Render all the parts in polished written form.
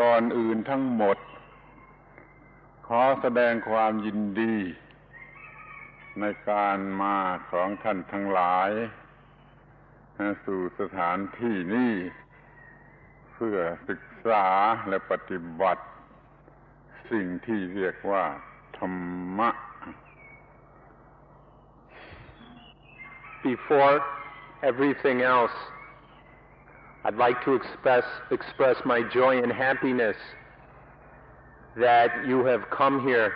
ก่อนอื่นทั้งหมดขอแสดงความยินดีในการมาของท่านทั้งหลายสู่สถานที่นี้เพื่อศึกษาและปฏิบัติสิ่งที่เรียกว่าธรรมะ Before everything else, I'd like to express my joy and happiness that you have come here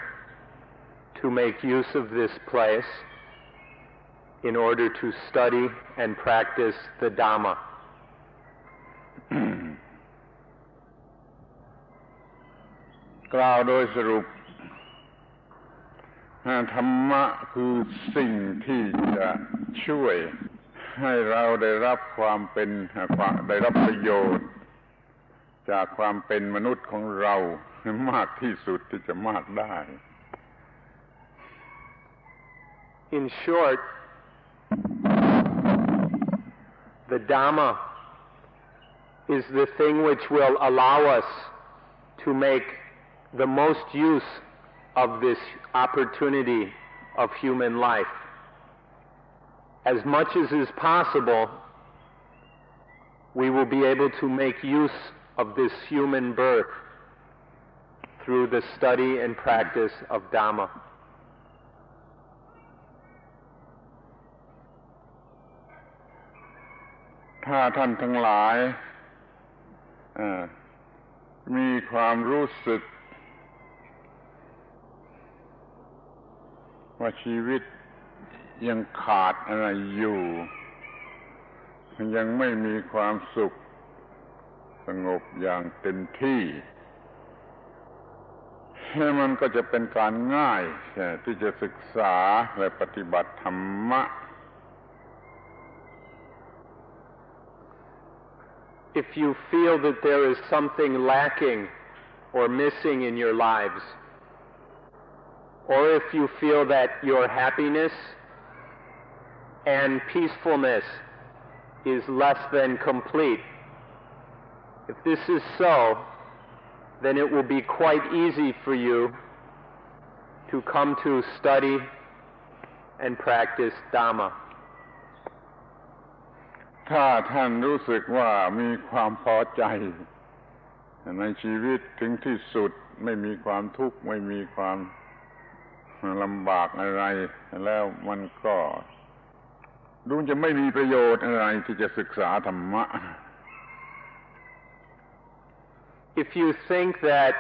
to make use of this place in order to study and practice the Dhamma. กล่าวโดยสรุปธรรมะคือสิ่งที่จะช่วยให้เราได้รับได้รับประโยชน์จากความเป็นมนุษย์ของเรามากที่สุดที่จะมากได้ In short, the Dhamma is the thing which will allow us to make the most use of this opportunity of human life. As much as is possible, we will be able to make use of this human birth through the study and practice of Dhamma. ถ้าท่านทั้งหลายมีความรู้สึกว่าชีวิตยังขาดอะไรอยู่ยังไม่มีความสุขสงบอย่างเต็มที่มันก็จะเป็นการง่ายที่จะศึกษาและปฏิบัติธรรมะ If you feel that there is something lacking or missing in your lives, or if you feel that your happiness and peacefulness is less than complete, if this is so, then it will be quite easy for you to come to study and practice Dhamma. ถ้าท่านรู้สึกว่ามีความพอใจในชีวิตถึงที่สุดไม่มีความทุกข์ไม่มีความลำบากอะไรแล้วมันก็ดูจะไม่มีประโยชน์อะไรที่จะศึกษาธรรมะ If you think that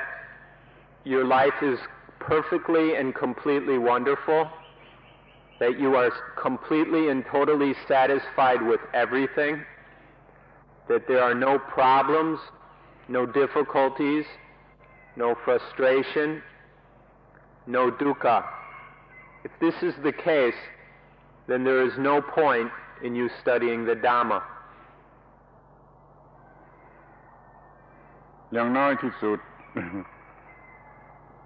your life is perfectly and completely wonderful, that you are completely and totally satisfied with everything, that there are no problems, no difficulties, no frustration, no dukkha. If this is the case, then there is no point in you studying the Dhamma. อย่างน้อยที่สุด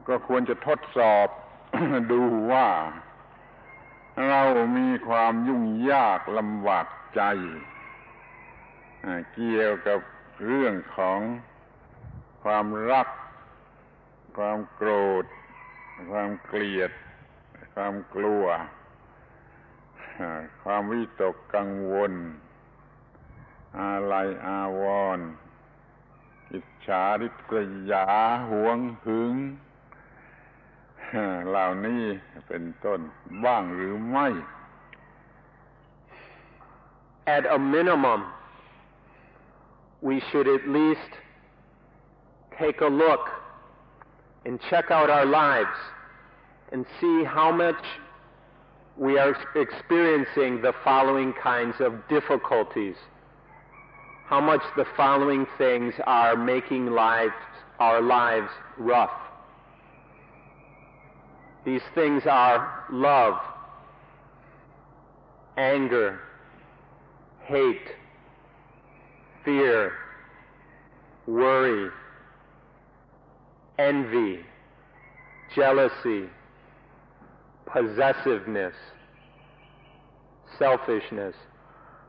ก็ควรจะทดสอบ ดูว่าเรามีความยุ่งยากลำบากใจเกี่ยวกับเรื่องของความรักความโกรธความเกลียดความกลัวความวิตกกังวลอาลัยอาวรณ์อิจฉาริษยาหวงหึงเหล่านี้เป็นต้นบ้างหรือไม่ At a minimum, we should at least take a look and check out our lives and see how much we are experiencing the following kinds of difficulties, how much the following things are making our lives rough. These things are love, anger, hate, fear, worry, envy, jealousy, possessiveness, selfishness.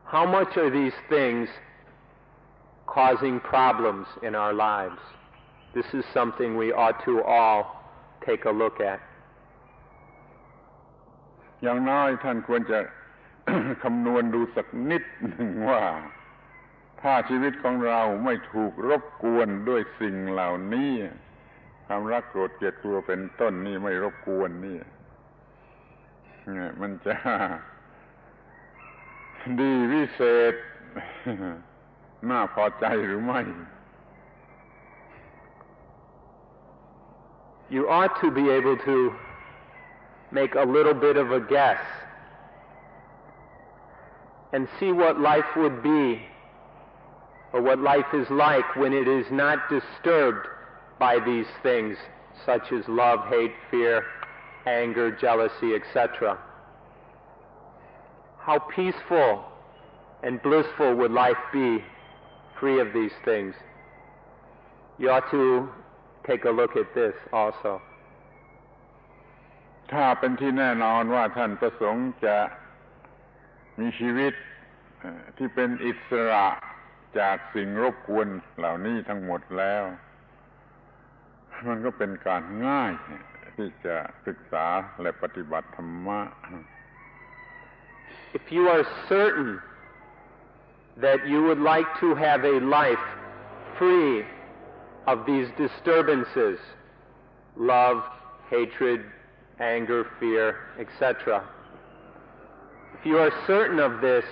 How much are these things causing problems in our lives? This is something we ought to all take a look at. อย่างน้อยท่านควรจะ คำนวณดูสักนิดหนึ่งว่าถ้าชีวิตของเราไม่ถูกรบกวนด้วยสิ่งเหล่านี้ความรักโกรธเกลียดกลัวเป็นต้นนี่ไม่รบกวนนี่มันจะ ดีวิเศษ น่าพอใจหรือไม่ You ought to be able to make a little bit of a guess and see what life would be or what life is like when it is not disturbed by these things such as love, hate, fear, anger, jealousy, etc. How peaceful and blissful would life be free of these things? You ought to take a look at this also. ถ้าเป็นที่แน่นอนว่าท่านประสงค์จะมีชีวิตที่เป็นอิสระจากสิ่งรบกวนเหล่านี้ทั้งหมดแล้วมันก็เป็นการง่ายที่จะศึกษาและปฏิบัติธรรมะ If you are certain that you would like to have a life free of these disturbances, love, hatred, anger, fear, etc. If you are certain of this,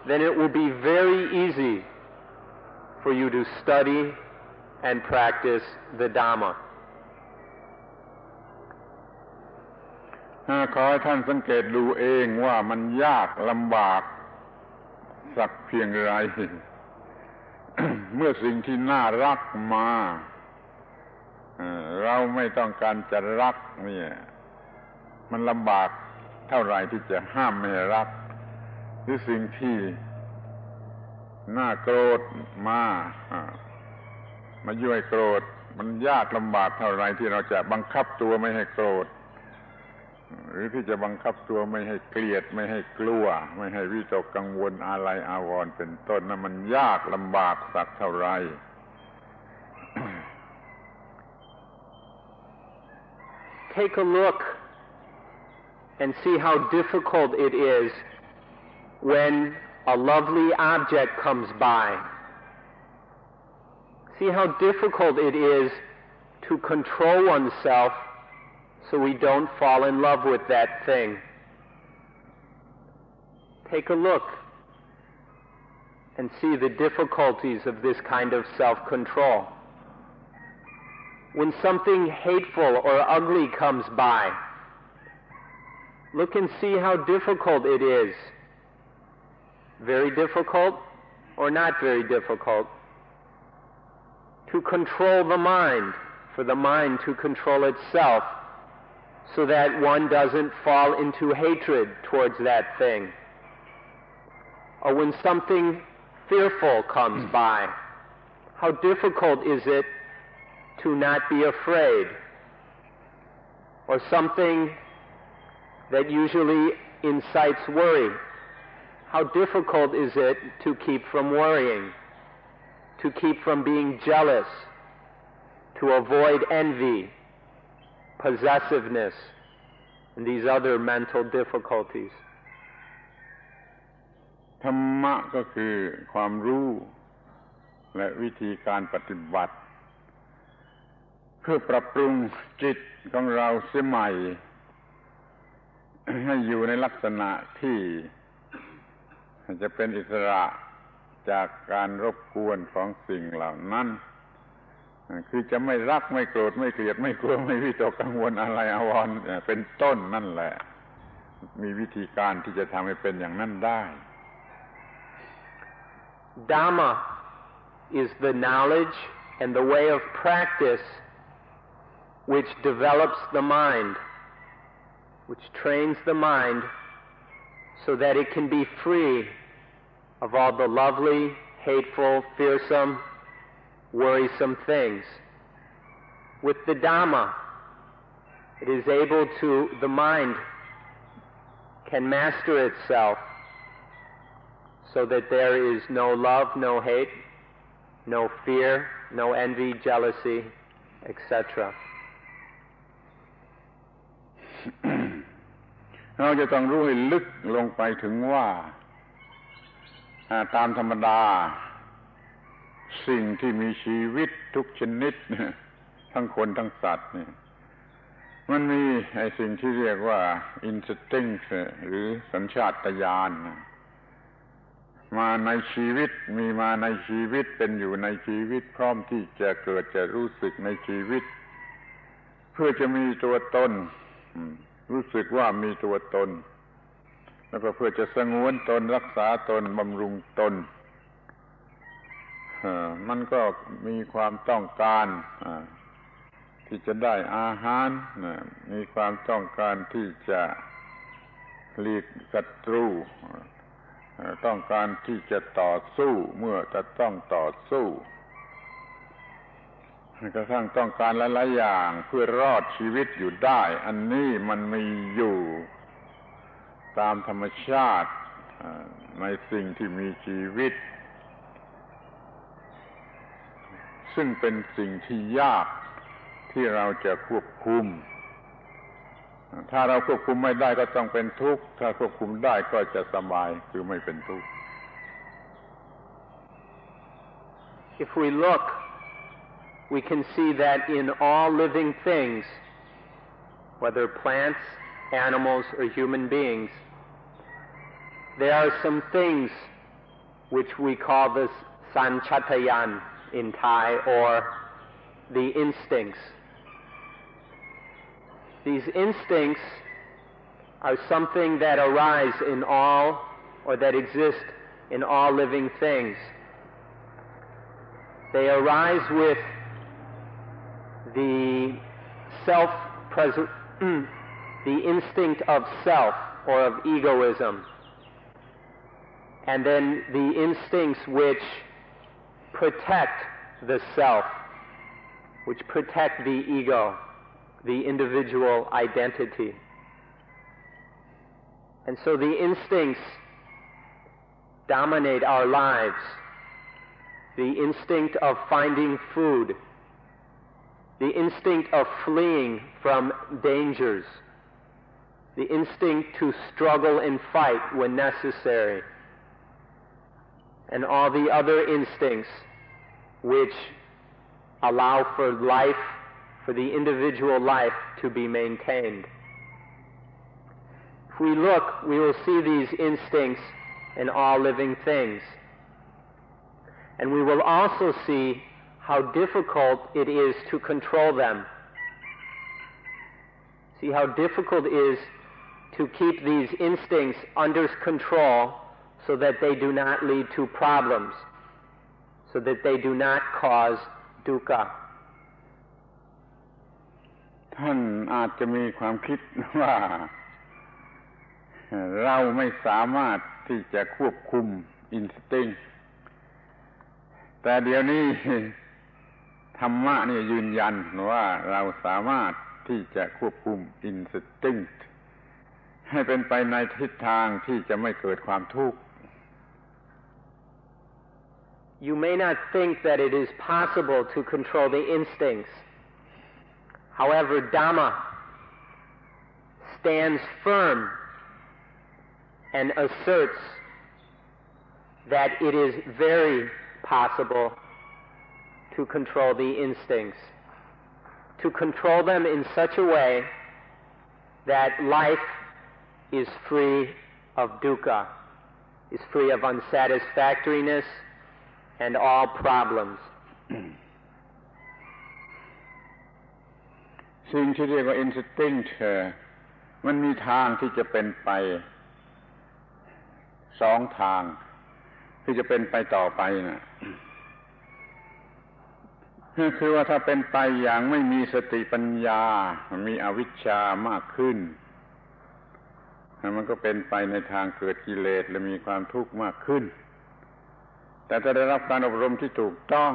then it will be very easy for you to study and practice the Dhamma. ขอให้ท่านสังเกตดูเองว่ามันยากลำบากสักเพียงไร เมื่อสิ่งที่น่ารักมาเราไม่ต้องการจะรักนี่มันลำบากเท่าไรที่จะห้ามไม่ให้รักหรือสิ่งที่น่าโกรธมายั่วให้โกรธมันยากลำบากเท่าไรที่เราจะบังคับตัวไม่ให้โกรธหรือที่จะบังคับตัวไม่ให้เกลียดไม่ให้กลัวไม่ให้วิตกกังวลอะไรอาวรณ์เป็นต้นนั้นมันยากลำบากสักเท่าไร Take a look and see how difficult it is when a lovely object comes by. See how difficult it is to control oneself so we don't fall in love with that thing. Take a look and see the difficulties of this kind of self-control. When something hateful or ugly comes by, look and see how difficult it is. Very difficult or not very difficult to control the mind, for the mind to control itself so that one doesn't fall into hatred towards that thing. Or when something fearful comes by, how difficult is it to not be afraid? Or something that usually incites worry, how difficult is it to keep from worrying, to keep from being jealous, to avoid envy, possessiveness, and these other mental difficulties. ธรรมะก็คือความรู้และวิธีการปฏิบัติเพื่อปรับปรุงจิตของเราเสียใหม่ให้อยู่ในลักษณะที่จะเป็นอิสระจากการรบกวนของสิ่งเหล่านั้นคือจะไม่รักไม่โกรธไม่เกลียดไม่กลัวไม่วิตกกังวลอะไรอาวรณ์เป็นต้นนั่นแหละมีวิธีการที่จะทำให้เป็นอย่างนั้นได้ Dhamma is the knowledge and the way of practice which develops the mind, which trains the mind so that it can be free of all the lovely, hateful, fearsome, worrisome things. With the Dhamma, it is able to, the mind can master itself so that there is no love, no hate, no fear, no envy, jealousy, etc. เราจะต้องรู้ให้ลึกลงไปถึงว่าตามธรรมดาสิ่งที่มีชีวิตทุกชนิดทั้งคนทั้งสัตว์เนี่ยมันมีไอ้สิ่งที่เรียกว่า instinct หรือสัญชาตญาณมาในชีวิตมีมาในชีวิตเป็นอยู่ในชีวิตพร้อมที่จะเกิดจะรู้สึกในชีวิตเพื่อจะมีตัวตนรู้สึกว่ามีตัวตนแล้วก็เพื่อจะสงวนตนรักษาตนบำรุงตนมันก็มีความต้องการที่จะได้อาหารมีความต้องการที่จะหลีกศัตรูต้องการที่จะต่อสู้เมื่อจะต้องต่อสู้กระทั่งต้องการหลายๆอย่างเพื่อรอดชีวิตอยู่ได้อันนี้มันมีอยู่ตามธรรมชาติในสิ่งที่มีชีวิตซึ่งเป็นสิ่งที่ยากที่เราจะควบคุมถ้าเราควบคุมไม่ได้ก็ต้องเป็นทุกข์ถ้าควบคุมได้ก็จะสบายคือไม่เป็นทุกข์ If we look, we can see that in all living things, whether plants, animals, or human beings, there are some things which we call the sanchatayan in Thai, or the instincts. These instincts are something that arise in all, or that exist in all living things. They arise with the the instinct of self or of egoism, and then the instincts which protect the self, which protect the ego, the individual identity. And so the instincts dominate our lives. The instinct of finding food, the instinct of fleeing from dangers, the instinct to struggle and fight when necessary, and all the other instincts which allow for life, for the individual life to be maintained. If we look, we will see these instincts in all living things. And we will also see how difficult it is to control them. See how difficult it is to keep these instincts under control so that they do not lead to problems, so that they do not cause dukkha. ท่านอาจจะมีความคิดว่าเราไม่สามารถที่จะควบคุม instinct แต่เดี๋ยวนี้ธรรมะนี่ยืนยันว่าเราสามารถที่จะควบคุม instinct ให้เป็นไปในทิศทางที่จะไม่เกิดความทุกข์ You may not think that it is possible to control the instincts. However, Dhamma stands firm and asserts that it is very possible to control the instincts, to control them in such a way that life is free of dukkha, is free of unsatisfactoriness and all problems. สิ่งที่เรียกว่า instinct มันมีทางที่จะเป็นไปสองทางที่จะเป็นไปต่อไปนะคือว่าถ้าเป็นไปอย่างไม่มีสติปัญญามีอวิชชามากขึ้นมันก็เป็นไปในทางเกิดกิเลสและมีความทุกข์มากขึ้นแต่ถ้าได้รับการอบรมที่ถูกต้อง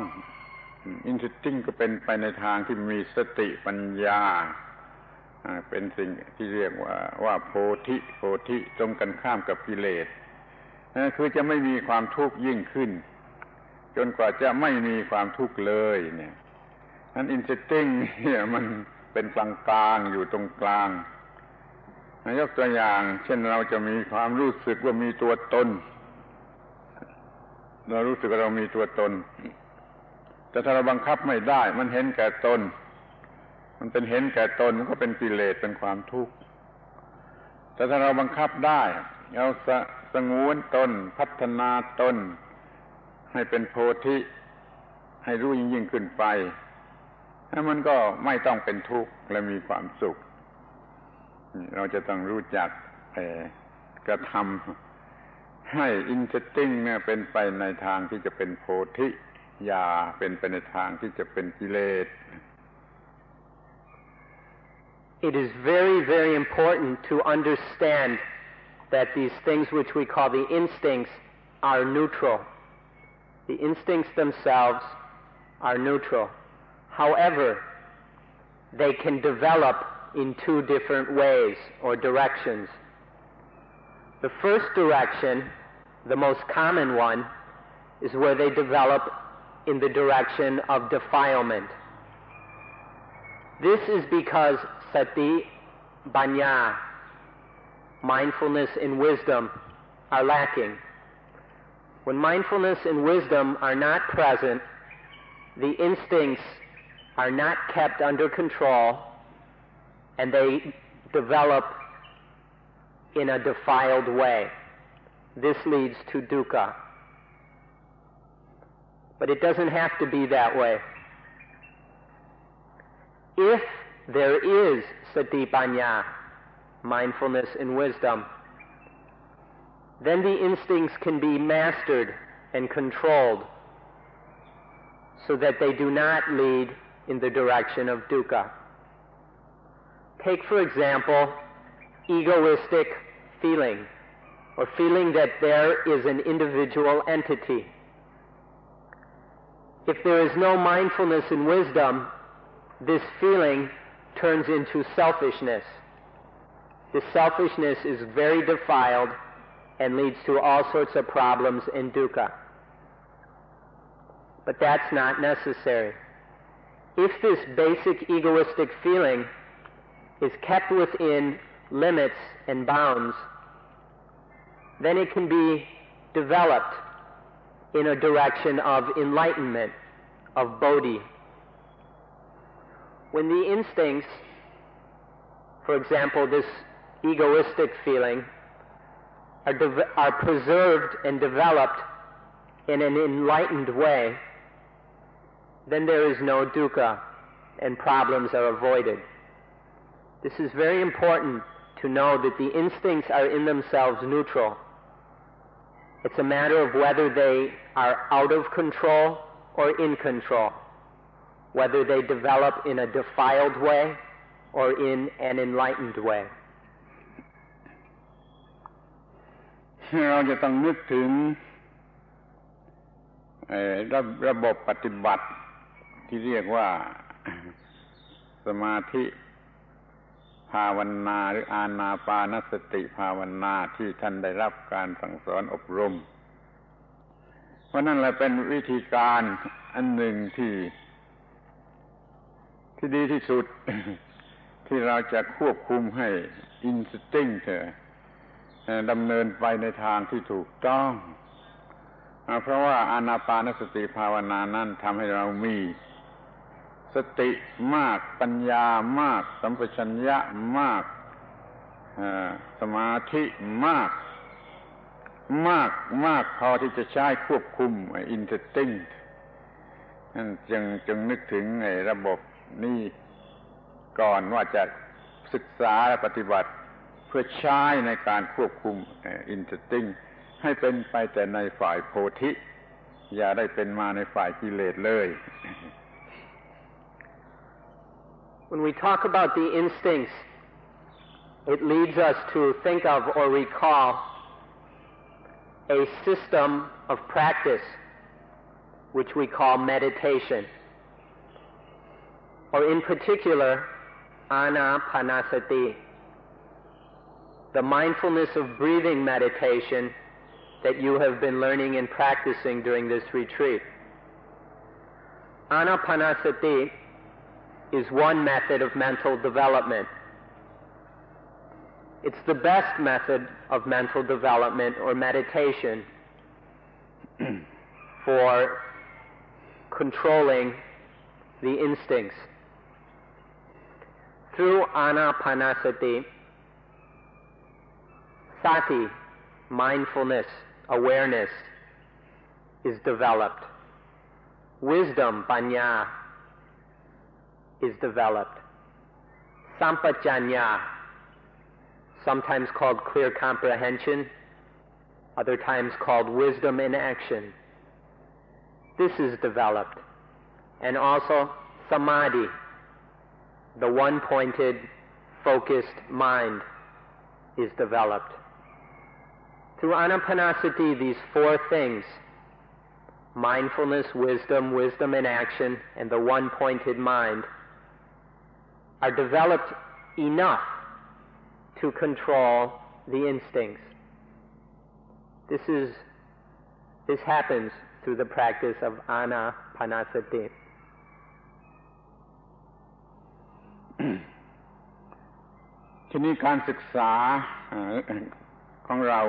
instinct ก็เป็นไปในทางที่มีสติปัญญาเป็นสิ่งที่เรียกว่าโพธิตรงกันข้ามกับกิเลสคือจะไม่มีความทุกข์ยิ่งขึ้นจนกว่าจะไม่มีความทุกข์เลยเนี่ย อัน instinct เนี่ยมันเป็นกลางๆอยู่ตรงกลางยกตัวอย่างเช่นเราจะมีความรู้สึกว่ามีตัวตนเรารู้สึกว่าเรามีตัวตนแต่ถ้าเราบังคับไม่ได้มันเห็นแก่ตนมันเป็นเห็นแก่ตนมันก็เป็นกิเลสเป็นความทุกข์แต่ถ้าเราบังคับได้เราสงวนตนพัฒนาตนให้เป็นโพธิให้รู้ยิ่งขึ้นไปแล้วมันก็ไม่ต้องเป็นทุกข์และมีความสุขเราจะต้องรู้จักกระทำให้อินสติ้งเนี่ยเป็นไปในทางที่จะเป็นโพธิอย่าเป็นไปในทางที่จะเป็นกิเลส It is very, very important to understand that these things which we call the instincts are neutral. The instincts themselves are neutral. However, they can develop in two different ways or directions. The first direction, the most common one, is where they develop in the direction of defilement. This is because sati, panya, mindfulness and wisdom are lacking. When mindfulness and wisdom are not present, the instincts are not kept under control and they develop in a defiled way. This leads to dukkha. But it doesn't have to be that way. If there is sati panya, mindfulness and wisdom, then the instincts can be mastered and controlled so that they do not lead in the direction of dukkha. Take, for example, egoistic feeling, or feeling that there is an individual entity. If there is no mindfulness and wisdom, this feeling turns into selfishness. This selfishness is very defiled and leads to all sorts of problems and dukkha. But that's not necessary. If this basic egoistic feeling is kept within limits and bounds, then it can be developed in a direction of enlightenment, of bodhi. When the instincts, for example, this egoistic feeling, are preserved and developed in an enlightened way, then there is no dukkha and problems are avoided. This is very important to know that the instincts are in themselves neutral. It's a matter of whether they are out of control or in control, whether they develop in a defiled way or in an enlightened way. เราจะต้องนึกถึงระบบปฏิบัติที่เรียกว่าสมาธิภาวนาหรืออานาปานสติภาวนาที่ท่านได้รับการสั่งสอนอบรมเพราะนั่นแหละเป็นวิธีการอันหนึ่งที่ดีที่สุด ที่เราจะควบคุมให้อินสติ้งดำเนินไปในทางที่ถูกต้องเพราะว่าอานาปานสติภาวนานั้นทำให้เรามีสติมากปัญญามากสัมปชัญญะมากสมาธิมากพอที่จะใช้ควบคุมอินสติ้งนั่นจึงนึกถึงระบบนี้ก่อนว่าจะศึกษาและปฏิบัติเพื่อใช้ในการควบคุมอินสติ้งให้เป็นไปแต่ในฝ่ายโพธิอย่าได้เป็นมาในฝ่ายกิเลสเลย When we talk about the instincts, it leads us to think of or recall a system of practice which we call meditation, or in particular, anapanasati, the mindfulness of breathing meditation that you have been learning and practicing during this retreat. Anapanasati is one method of mental development. It's the best method of mental development or meditation for controlling the instincts. Through anapanasati, sati, mindfulness, awareness, is developed. Wisdom, panya, is developed. Sampajanya, sometimes called clear comprehension, other times called wisdom in action. This is developed. And also samadhi, the one-pointed, focused mind, is developed. Through anapanasati, these four things, mindfulness, wisdom in action, and the one-pointed mind, are developed enough to control the instincts. This happens through the practice of anapanasati. ทีนี้การศึกษาของเรา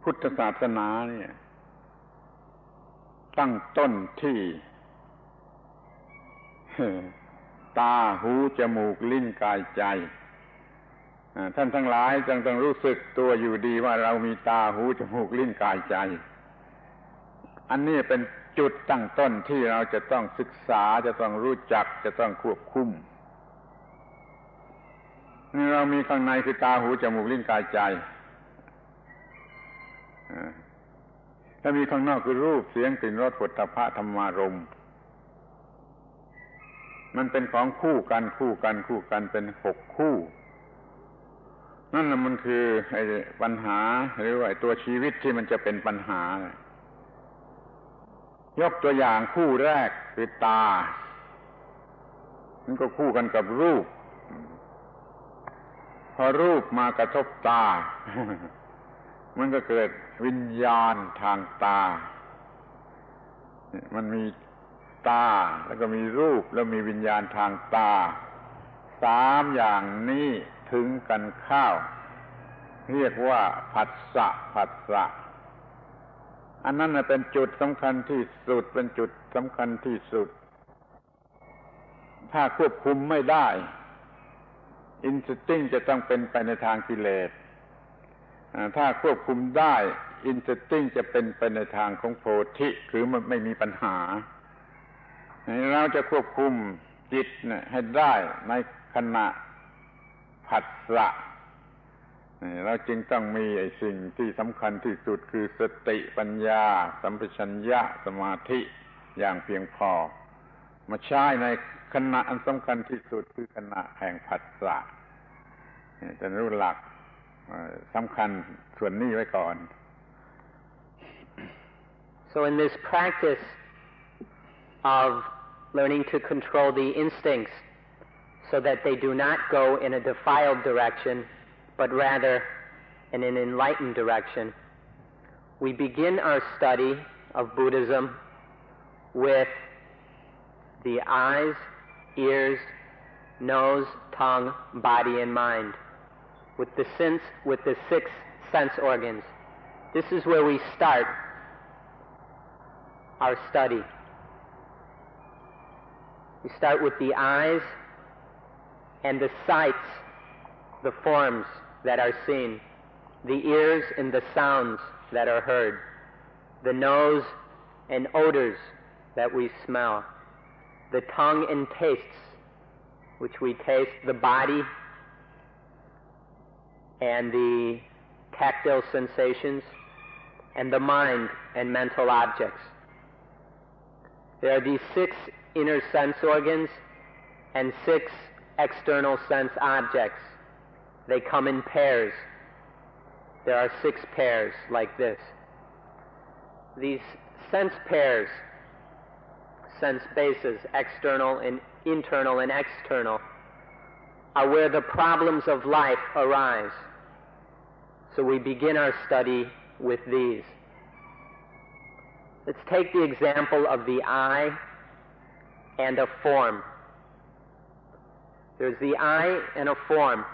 พุทธศาสนาเนี่ยตั้งต้นที่ตาหูจมูกลิ้นกายใจท่านทั้งหลายต้องรู้สึกตัวอยู่ดีว่าเรามีตาหูจมูกลิ้นกายใจอันนี้เป็นจุดตั้งต้นที่เราจะต้องศึกษาจะต้องรู้จักจะต้องควบคุมนี่เรามีข้างในคือตาหูจมูกลิ้นกายใจถ้ามีข้างนอกคือรูปเสียงกลิ่นรสโผฏฐัพพะธรรมารมณ์มันเป็นของคู่กันเป็น6คู่นั่นน่ะมันคือไอ้ปัญหาหรือว่าตัวชีวิตที่มันจะเป็นปัญหายกตัวอย่างคู่แรกคือตามันก็คู่กันกับรูปพอรูปมากระทบตามันก็เกิดวิญญาณทางตามันมีตาแล้วก็มีรูปแล้วมีวิญญาณทางตา3อย่างนี้ถึงกันเข้าเรียกว่าผัสสะอันนั้นเป็นจุดสำคัญที่สุดเป็นจุดสำคัญที่สุดถ้าควบคุมไม่ได้อินสติ้งจะต้องเป็นไปในทางกิเลสถ้าควบคุมได้อินสติ้งจะเป็นไปในทางของโพธิคือมันไม่มีปัญหาเราจะควบคุมจิตให้ได้ในขณะผัสสะเราจึงต้องมีไอ้สิ่งที่สำคัญที่สุดคือสติปัญญาสัมปชัญญะสมาธิอย่างเพียงพอมาใช้ในขณะอันสำคัญที่สุดคือขณะแห่งผัสสะจะรู้หลักสำคัญส่วนนี้ไว้ก่อน So in this practice of learning to control the instincts so that they do not go in a defiled direction but rather in an enlightened direction, we begin our study of Buddhism with the eyes, ears, nose, tongue, body, and mind, with the 6 sense organs. This is where we start our study. We start with the eyes and the sights, the forms that are seen, the ears and the sounds that are heard, the nose and odors that we smell, the tongue and tastes which we taste, the body and the tactile sensations, and the mind and mental objects. There are these 6 inner sense organs and 6 external sense objects. They come in pairs. There are 6 pairs like this. These sense pairs, sense bases, external and internal and external, are where the problems of life arise. So we begin our study with these. Let's take the example of the eye and a form. There's the I and a form.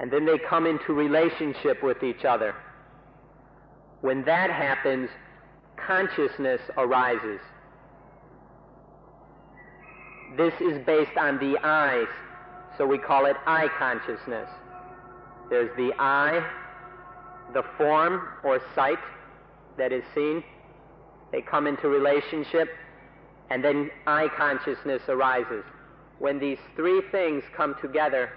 And then they come into relationship with each other. When that happens, consciousness arises. This is based on the eyes, so we call it eye consciousness. There's the eye, the form or sight that is seen. They come into relationship, and then eye consciousness arises. When these three things come together,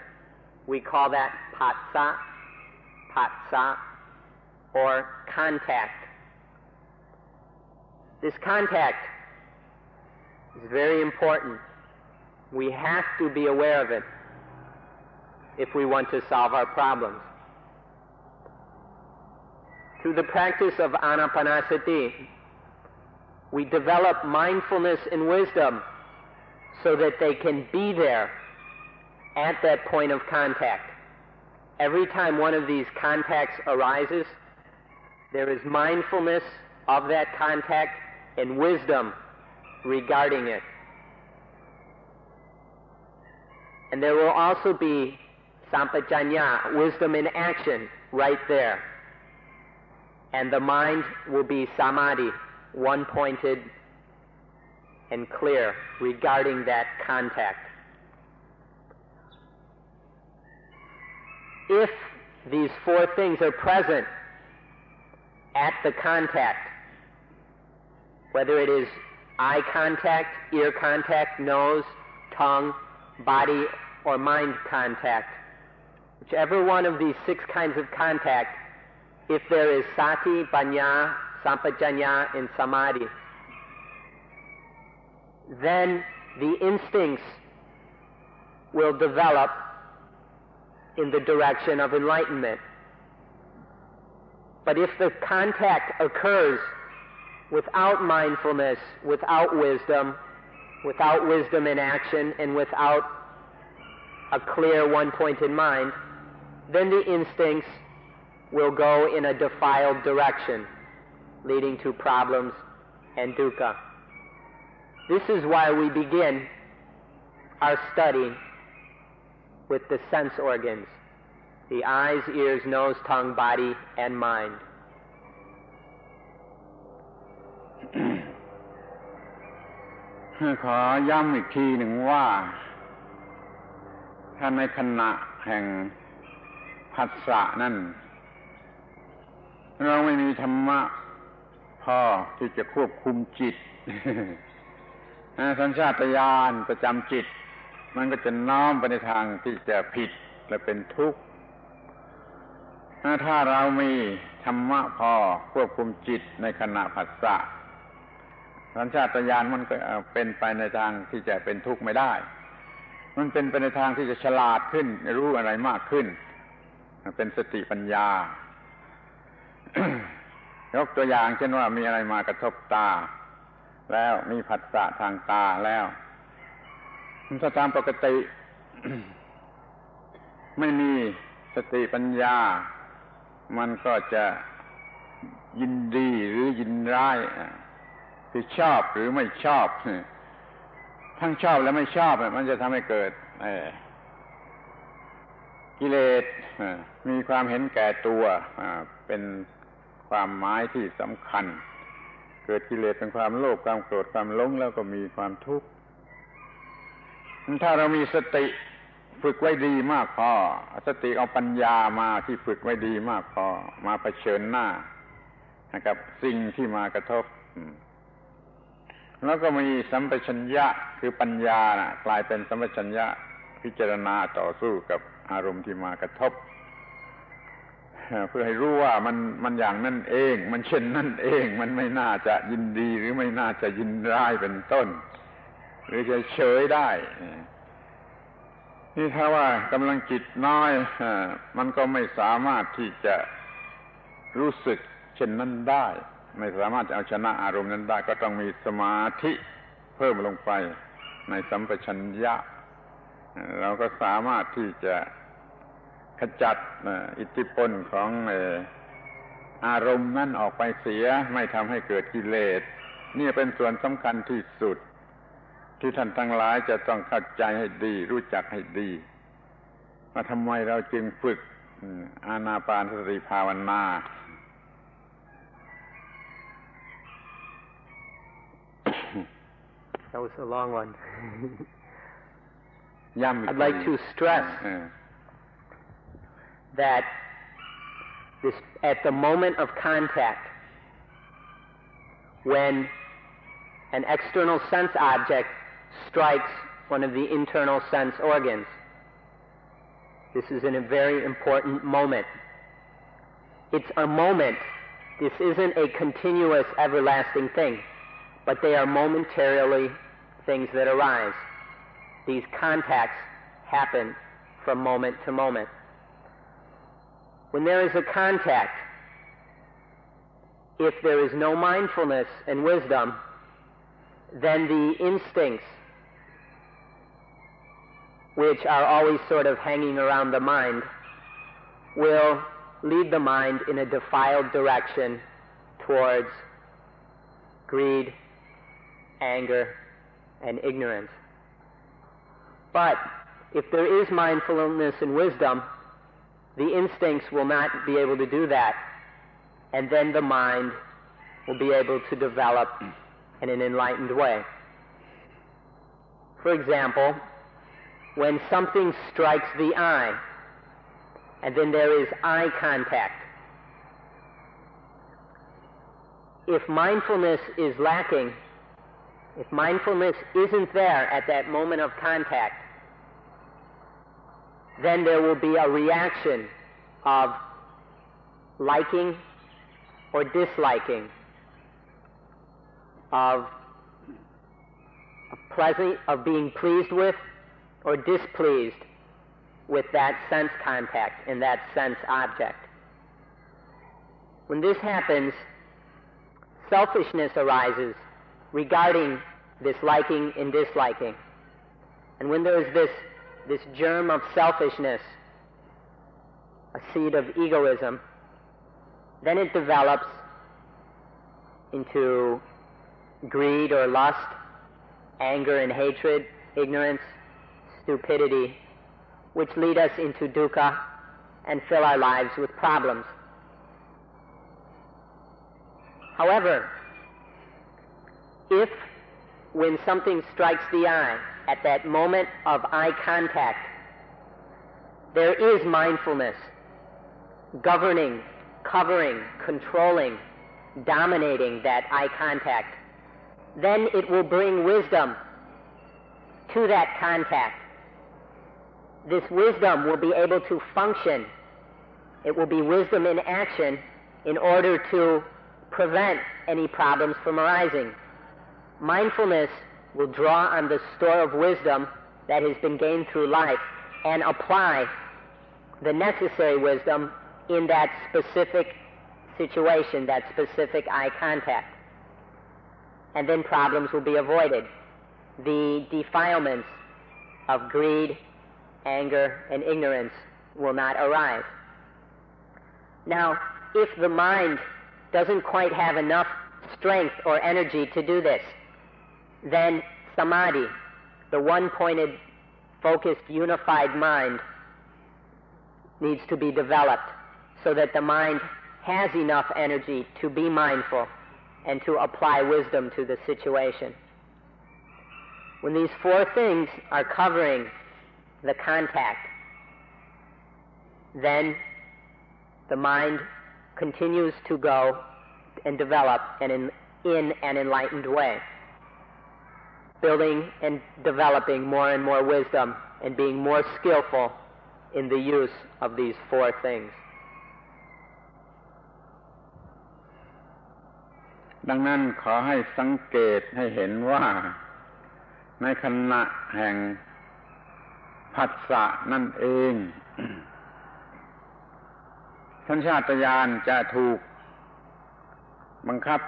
we call that patsa, or contact. This contact is very important. We have to be aware of it if we want to solve our problems. Through the practice of anapanasati, we develop mindfulness and wisdom so that they can be there at that point of contact. Every time one of these contacts arises, there is mindfulness of that contact and wisdom regarding it. And there will also be sampajanya, wisdom in action, right there. And the mind will be samadhi, one-pointed and clear regarding that contact. If these four things are present at the contact, whether it is eye contact, ear contact, nose, tongue, body, or mind contact, whichever one of these six kinds of contact, if there is sati, panya, sampajanya, and samadhi, then the instincts will develop in the direction of enlightenment. But if the contact occurs without mindfulness, without wisdom in action, and without a clear one-pointed mind, then the instincts will go in a defiled direction, leading to problems and dukkha. This is why we begin our study with the sense organs, the eyes, ears, nose, tongue, body, and mind. ขอย้ำอีกทีหนึ่งว่าถ้าในขณะแห่งผัสสะนั้นเราไม่มีธรรมะพอที่จะควบคุมจิต สัญชาตญาณประจำจิตมันก็จะน้อมไปในทางที่จะผิดและเป็นทุกข์ถ้าเรามีธรรมะพอควบคุมจิตในขณะผัสสะสัญชาตญาณมันก็เป็นไปในทางที่จะเป็นทุกข์ไม่ได้มันเป็นไปในทางที่จะฉลาดขึ้นรู้อะไรมากขึ้นเป็นสติปัญญา ยกตัวอย่างเช่นว่ามีอะไรมากระทบตาแล้วมีผัสสะทางตาแล้วถ้าตามปกติ ไม่มีสติปัญญามันก็จะยินดีหรือยินร้ายคือชอบหรือไม่ชอบทั้งชอบและไม่ชอบมันจะทำให้เกิดกิเลสมีความเห็นแก่ตัวเป็นความหมายที่สำคัญเกิดกิเลสเป็นความโลภความโกรธความหลงแล้วก็มีความทุกข์ถ้าเรามีสติฝึกไว้ดีมากพอสติเอาปัญญามาที่ฝึกไว้ดีมากพอมาเผชิญหน้ากับสิ่งที่มากระทบแล้วก็มีสัมปชัญญะคือปัญญากลายเป็นสัมปชัญญะพิจารณาต่อสู้กับอารมณ์ที่มากระทบเพื่อให้รู้ว่ามันอย่างนั้นเองมันเช่นนั้นเองมันไม่น่าจะยินดีหรือไม่น่าจะยินร้ายเป็นต้นหรือจะเฉยได้นี่ถ้าว่ากำลังจิตน้อยมันก็ไม่สามารถที่จะรู้สึกเช่นนั้นได้ไม่สามารถจะเอาชนะอารมณ์นั้นได้ก็ต้องมีสมาธิเพิ่มลงไปในสัมปชัญญะเราก็สามารถที่จะขจัดอิทธิพลของอารมณ์นั้นออกไปเสียไม่ทำให้เกิดกิเลสนี่เป็นส่วนสำคัญที่สุด ที่ท่านทั้งหลายจะต้องเข้าใจให้ดีรู้จักให้ดีว่าทำไมเราจึงฝึกอานาปานสติภาวนา That was a long one. I'd like to stress that at the moment of contact, when an external sense object strikes one of the internal sense organs, this is a very important moment. It's a moment. This isn't a continuous, everlasting thing, but they are momentarily things that arise. These contacts happen from moment to moment. When there is a contact, if there is no mindfulness and wisdom, then the instincts, which are always sort of hanging around the mind, will lead the mind in a defiled direction towards greed, anger, and ignorance. But if there is mindfulness and wisdom, the instincts will not be able to do that, and then the mind will be able to develop in an enlightened way. For example, when something strikes the eye, and then there is eye contact, if mindfulness is lacking, if mindfulness isn't there at that moment of contact, then there will be a reaction of liking or disliking, of being pleased with or displeased with that sense contact and that sense object. When this happens, selfishness arises regarding this liking and disliking. And when there is this germ of selfishness, a seed of egoism, then it develops into greed or lust, anger and hatred, ignorance, stupidity, which lead us into dukkha and fill our lives with problems. However, if when something strikes the eye, at that moment of eye contact, there is mindfulness governing, covering, controlling, dominating that eye contact, then it will bring wisdom to that contact. This wisdom will be able to function. It will be wisdom in action in order to prevent any problems from arising. Mindfulness will draw on the store of wisdom that has been gained through life and apply the necessary wisdom in that specific situation, that specific eye contact. And then problems will be avoided. The defilements of greed, anger, and ignorance will not arise. Now, if the mind doesn't quite have enough strength or energy to do this, then samadhi, the one-pointed, focused, unified mind, needs to be developed so that the mind has enough energy to be mindful and to apply wisdom to the situation. When these four things are covering the contact, then the mind continues to go and develop in an enlightened way, building and developing more and more wisdom and being more skillful in the use of these four things. ดังนั้นขอให้สังเกตให้เห็นว่าในขณะแห่งผัสสะนั่นเอง สัญชาตญาณจะถูกบังคับ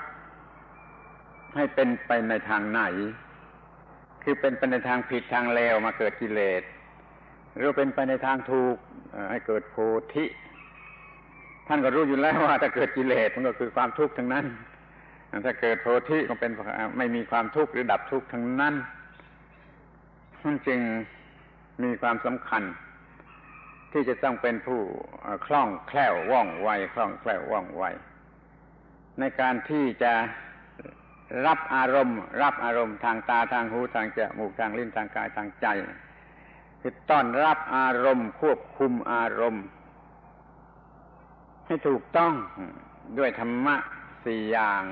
ให้เป็นไปในทางไหนคือเป็นไปในทางผิดทางเลวมาเกิดกิเลสหรือเป็นไปในทางถูกให้เกิดโพธิท่านก็รู้อยู่แล้วว่าถ้าเกิดกิเลสมันก็คือความทุกข์ทั้งนั้นถ้าเกิดโพธิก็เป็นไม่มีความทุกข์หรือดับทุกข์ทั้งนั้น มันจึงมีความสำคัญที่จะต้องเป็นผู้คล่องแคล่วว่องไวคล่องแคล่วว่องไวในการที่จะรับอารมณ์ทางตาทางหูทางจมูกทางลิ้นทางกายทางใจคือต้อนรับอารมณ์ควบคุมอารมณ์ให้ถูกต้องด้วยธรรมะสี่อย่าง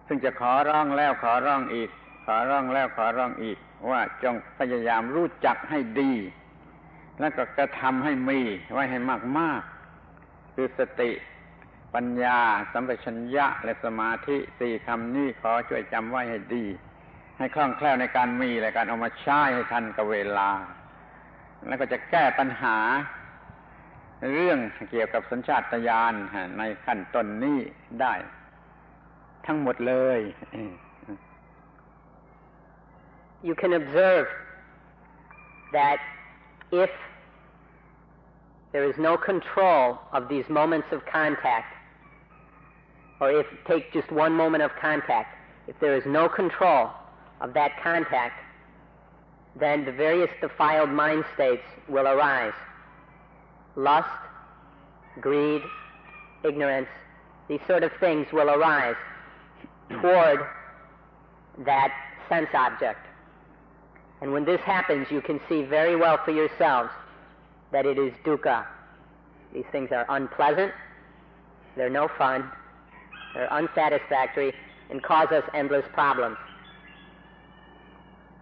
ซึ่งจะขอร้องแล้วขอร้องอีกขอร้องแล้วขอร้องอีกว่าจงพยายามรู้จักให้ดีแล้วก็กระทำให้มีไว้ให้มากๆคือสติปัญญาสัมปชัญญะและสมาธิสี่คำนี้ขอช่วยจำไว้ให้ดีให้คล่องแคล่วในการมีและการเอามาใช้ให้ทันกับเวลาแล้วก็จะแก้ปัญหาเรื่องเกี่ยวกับสัญชาตญาณในขั้นต้นนี้ได้ทั้งหมดเลย You can observe that if there is no control of these moments of contact, or if take just one moment of contact, if there is no control of that contact, then the various defiled mind states will arise. Lust, greed, ignorance, these sort of things will arise toward that sense object. And when this happens, you can see very well for yourselves that it is dukkha. These things are unpleasant, they're no fun, they're unsatisfactory, and cause us endless problems.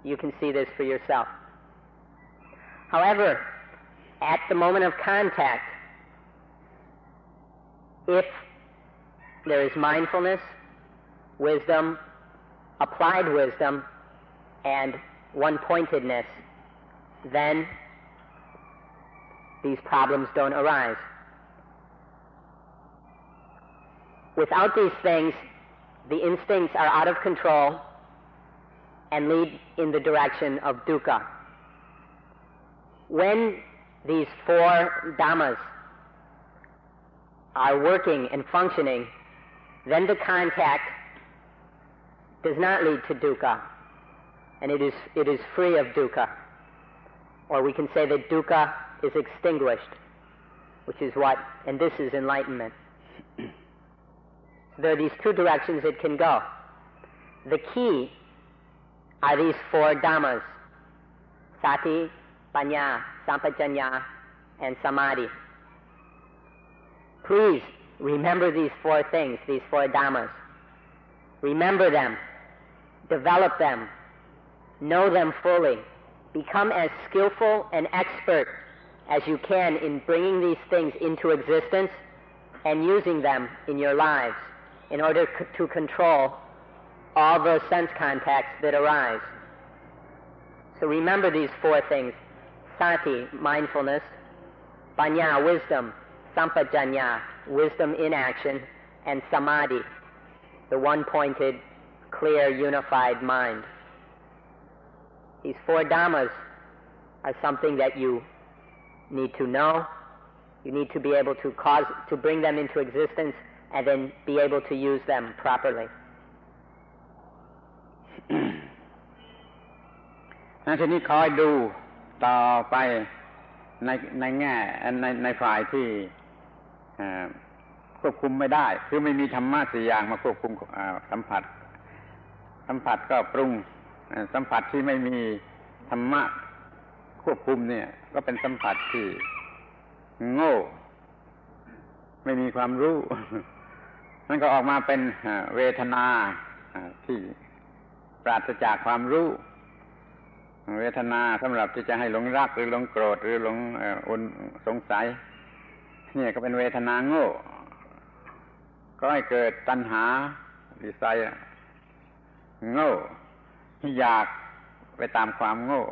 You can see this for yourself. However, at the moment of contact, if there is mindfulness, wisdom, applied wisdom, and one-pointedness, then these problems don't arise. Without these things, the instincts are out of control and lead in the direction of dukkha. When these four dhammas are working and functioning, then the contact does not lead to dukkha, and it is free of dukkha. Or we can say that dukkha is extinguished, which is what, and this is enlightenment. There are these two directions it can go. The key are these four dhammas: sati, panya, sampajanya, and samadhi. Please remember these four things, these four dhammas. Remember them, develop them, know them fully, become as skillful and expert as you can in bringing these things into existence and using them in your lives in order to control all those sense contacts that arise. So remember these four things: sati, mindfulness; panya, wisdom; sampajanya, wisdom in action; and samadhi, the one-pointed, clear, unified mind. These four dhammas are something that you need to know. You need to be able to bring them into existence and then be able to use them properly. ทีนี้คอยดูต่อไปในแง่ในฝ่ายที่ควบคุมไม่ได้คือไม่มีธรรมะสี่อย่างมาควบคุมสัมผัสก็ปรุงสัมผัสที่ไม่มีธรรมะควบคุมเนี่ยก็เป็นสัมผัสที่โง่ไม่มีความรู้มันก็ออกมาเป็นเวทนาที่ปราศจากความรู้เวทนาสำหรับที่จะให้หลงรักหรือหลงโกรธหรือหลงสงสัยเนี่ยก็เป็นเวทนาโง่ก็ให้เกิดตัณหาดีไซน์โง่อยากไปตามความโง่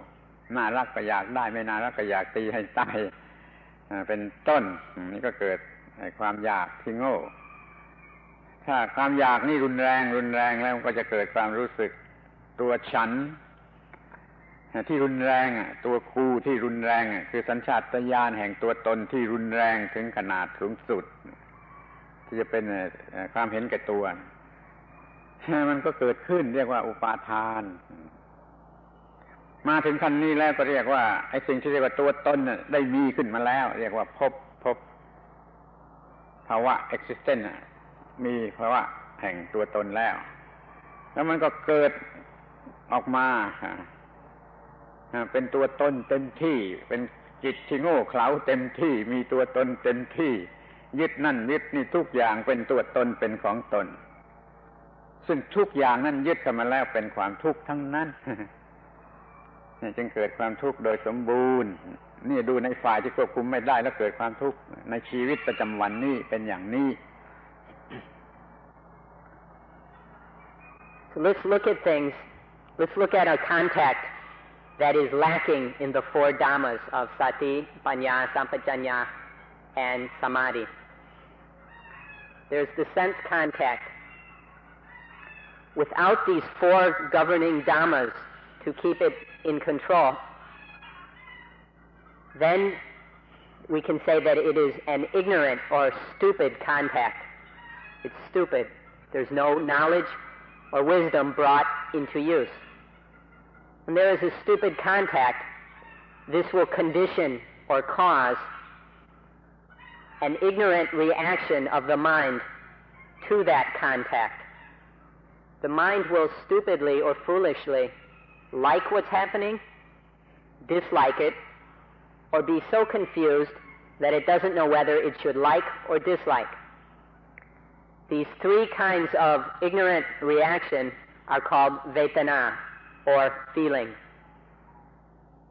น่ารักก็อยากได้ไม่น่ารักก็อยากตีให้ตายเป็นต้นนี่ก็เกิดความอยากที่โง่ถ้าความอยากนี่รุนแรงแล้วก็จะเกิดความรู้สึกตัวฉันที่รุนแรงตัวกูที่รุนแรงคือสัญชาตญาณแห่งตัวตนที่รุนแรงถึงขนาดสูงสุดที่จะเป็นความเห็นแก่ตัวมันก็เกิดขึ้นเรียกว่าอุปาทาน มาถึงขั้นนี้แล้วก็เรียกว่าไอ้สิ่งที่เรียกว่าตัวตนน่ะได้มีขึ้นมาแล้วเรียกว่าพบภาวะ existence มีภาวะแห่งตัวตนแล้วมันก็เกิดออกมาเป็นตัวตนเต็มที่เป็นจิตที่โง่เขลาเต็มที่มีตัวตนเต็มที่ยึดนั่นยึดนี่ทุกอย่างเป็นตัวตนเป็นของตนซึ่งทุกอย่างนั้นยึดเข้ามาแล้วเป็นความทุกข์ทั้งนั้น จึงเกิดความทุกข์โดยสมบูรณ์นี่ดูในฝ่ายที่ควบคุมไม่ได้แล้วเกิดความทุกข์ในชีวิตประจำวันนี้เป็นอย่างนี้ So let's look at things. Let's look at a contact that is lacking in the four dhammas of sati, panya, sampajanya, and samadhi. There's the sense contact. Without these four governing dhammas to keep it in control, then we can say that it is an ignorant or stupid contact. It's stupid. There's no knowledge or wisdom brought into use. When there is a stupid contact, this will condition or cause an ignorant reaction of the mind to that contact. The mind will stupidly or foolishly like what's happening, dislike it, or be so confused that it doesn't know whether it should like or dislike. These three kinds of ignorant reaction are called vedana, or feeling.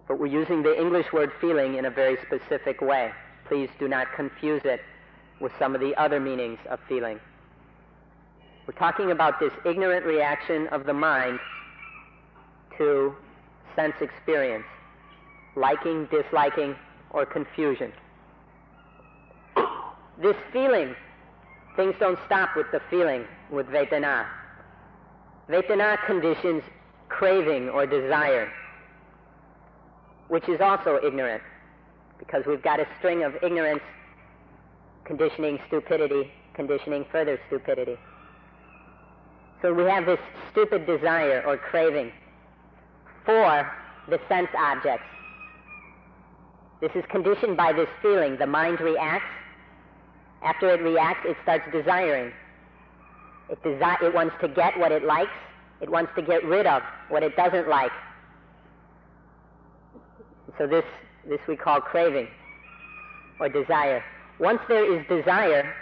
But we're using the English word feeling in a very specific way. Please do not confuse it with some of the other meanings of feeling. We're talking about this ignorant reaction of the mind to sense experience, liking, disliking, or confusion. This feeling, things don't stop with the feeling, with vedana. Vedana conditions craving or desire, which is also ignorant, because we've got a string of ignorance conditioning stupidity, conditioning further stupidity. So we have this stupid desire or craving for the sense objects. This is conditioned by this feeling. The mind reacts. After it reacts, it starts desiring. It wants to get what it likes. It wants to get rid of what it doesn't like. So this we call craving or desire. Once there is desire,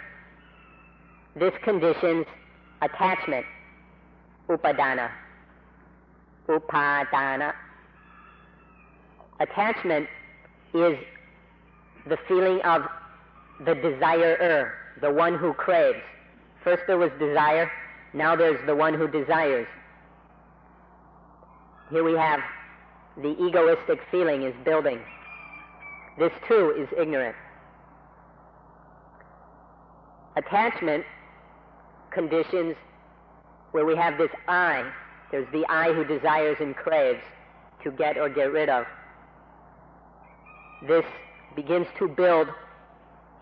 this conditions attachment, upadana. Upadana. Attachment is the feeling of the desirer, the one who craves. First there was desire, now there's the one who desires. Here we have the egoistic feeling is building. This too is ignorant. Attachment conditions where we have this I. There's the I who desires and craves to get or get rid of. This begins to build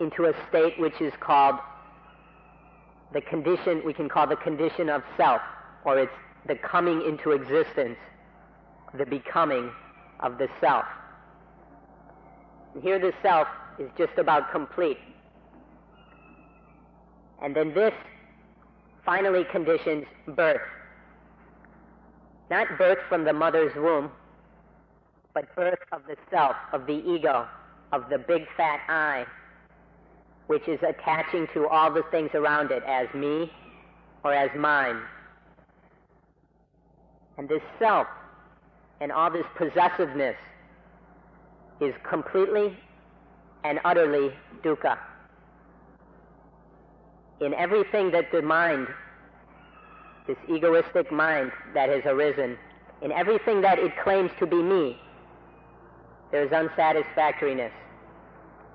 into a state which is called the condition, we can call the condition of self, or it's the coming into existence, the becoming of the self. Here the self is just about complete. And then this finally conditions birth. Not birth from the mother's womb, but birth of the self, of the ego, of the big fat I, which is attaching to all the things around it as me or as mine. And this self and all this possessiveness is completely and utterly dukkha. In everything that the mind, this egoistic mind that has arisen, in everything that it claims to be me, there is unsatisfactoriness.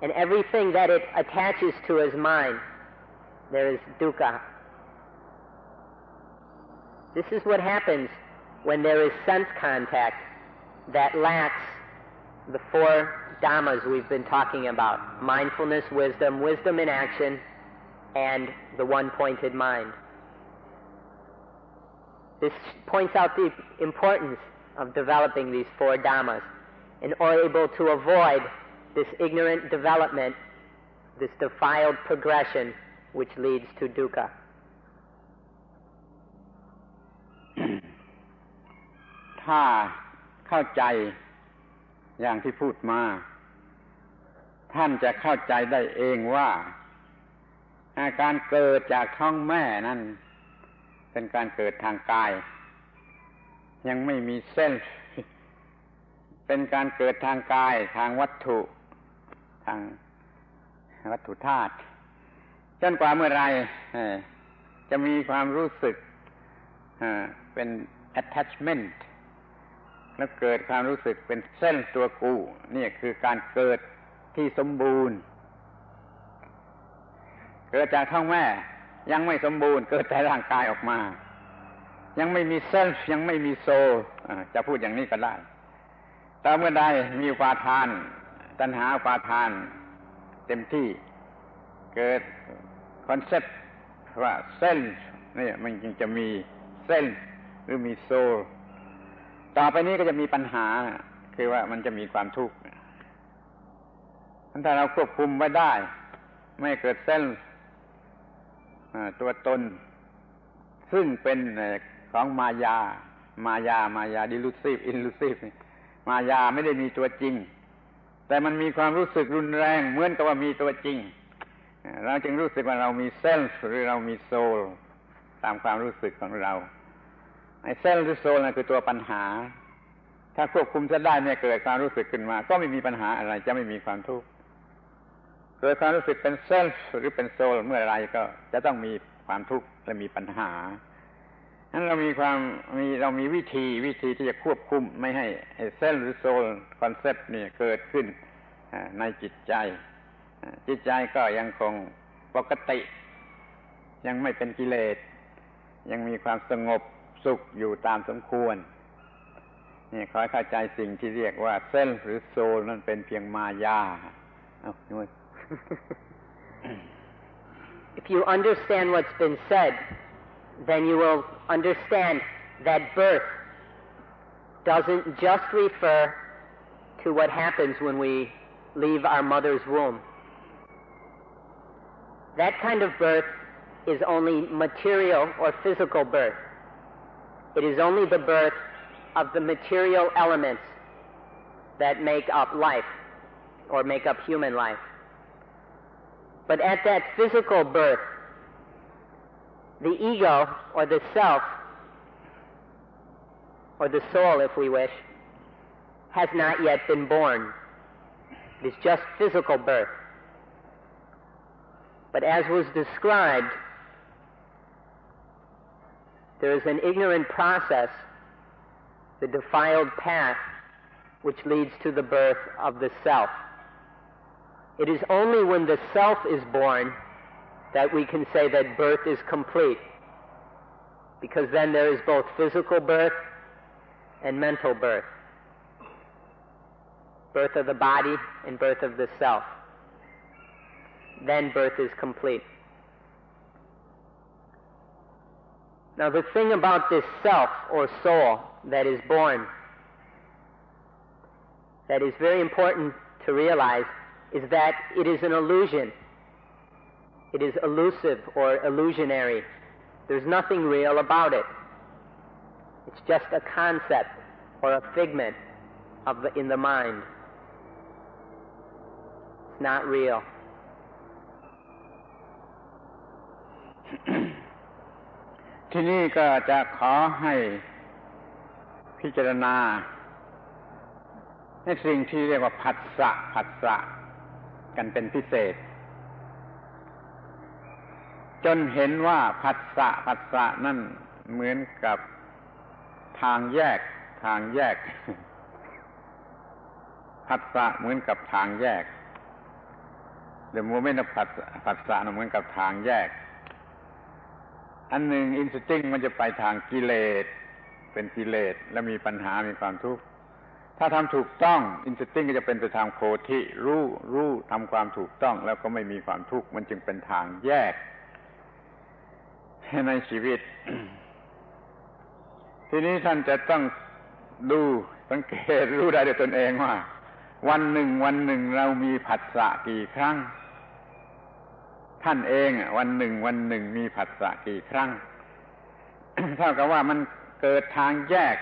And everything that it attaches to as mine, there is dukkha. This is what happens when there is sense contact that lacks the four dhammas we've been talking about: mindfulness, wisdom, wisdom in action, and the one-pointed mind. This points out the importance of developing these four dhammas and are able to avoid this ignorant development, this defiled progression which leads to dukkha. ถ้าเข้าใจอย่างที่พูดมาท่านจะเข้าใจได้เองว่าการเกิดจากท้องแม่นั้นเป็นการเกิดทางกายยังไม่มีเส้นเป็นการเกิดทางกายทางวัตถุทางวัตถุธาตุจนกว่าเมื่อไรจะมีความรู้สึกเป็น attachment แล้วเกิดความรู้สึกเป็นเส้นตัวกูนี่คือการเกิดที่สมบูรณ์เกิดจากท้องแม่ยังไม่สมบูรณ์เกิดแต่ร่างกายออกมายังไม่มีเส้นยังไม่มีโซลจะพูดอย่างนี้ก็ได้แต่เมื่อใดมีอุปาทานตัณหาอุปาทานเต็มที่เกิดคอนเซ็ปต์ว่าเส้นนี่มันจึงจะมีเส้นหรือมีโซลต่อไปนี้ก็จะมีปัญหาคือว่ามันจะมีความทุกข์ถ้าเราควบคุมไว้ได้ไม่เกิดเส้นตัวตนซึ่งเป็นของมายา delusive illusive มายาไม่ได้มีตัวจริงแต่มันมีความรู้สึกรุนแรงเหมือนกับว่ามีตัวจริงเราจึงรู้สึกว่าเรามีเซลฟ์หรือเรามีโซลตามความรู้สึกของเราไอ้เซลฟ์หรือโซลนั่นคือตัวปัญหาถ้าควบคุมจะได้เนี่ยเกิดความรู้สึกขึ้นมาก็ไม่มีปัญหาอะไรจะไม่มีความทุกข์เกิดความรู้สึกเป็นเซลฟ์หรือเป็นโซลเมื่อไรก็จะต้องมีความทุกข์และมีปัญหานั้นเรามีวิธีที่จะควบคุมไม่ให้เซลฟ์หรือโซลคอนเซ็ปต์นี่เกิดขึ้นในจิตใจก็ยังคงปกติยังไม่เป็นกิเลสยังมีความสงบสุขอยู่ตามสมควรนี่ขอให้เข้าใจสิ่งที่เรียกว่าเซลฟ์หรือโซลนั่นเป็นเพียงมายาIf you understand what's been said, then you will understand that birth doesn't just refer to what happens when we leave our mother's womb. That kind of birth is only material or physical birth. It is only the birth of the material elements that make up life or make up human life. But at that physical birth, the ego or the self or the soul, if we wish, has not yet been born. It is just physical birth. But as was described, there is an ignorant process, the defiled path, which leads to the birth of the self. It is only when the self is born that we can say that birth is complete, because then there is both physical birth and mental birth, birth of the body and birth of the self. Then birth is complete. Now the thing about this self or soul that is born that is very important to realize is that it is an illusion. It is elusive or illusionary. There's nothing real about it. It's just a concept or a figment in the mind. It's not real. ที่นี่ก็จะขอให้พิจารณาในสิ่งที่เรียกว่าผัสสะกันเป็นพิเศษจนเห็นว่าผัสสะนั่นเหมือนกับทางแยกผัสสะเหมือนกับทางแยก The moment of ผัสสะเหมือนกับทางแยกอันหนึ่งอินสติ้งมันจะไปทางกิเลสเป็นกิเลสและมีปัญหามีความทุกข์ถ้าทำถูกต้องอินสติ้งก็จะเป็นไปทางโพธิรู้ทำความถูกต้องแล้วก็ไม่มีความทุกข์มันจึงเป็นทางแยกในชีวิต ทีนี้ท่านจะต้อง ดูสังเกตรู้ได้ด้วยตนเองว่าวันหนึ่งเรามีผัสสะกี่ครั้งท่านเองวันหนึ่งมีผัสสะกี่ครั้ง เท่ากับว่ามันเกิดทางแยก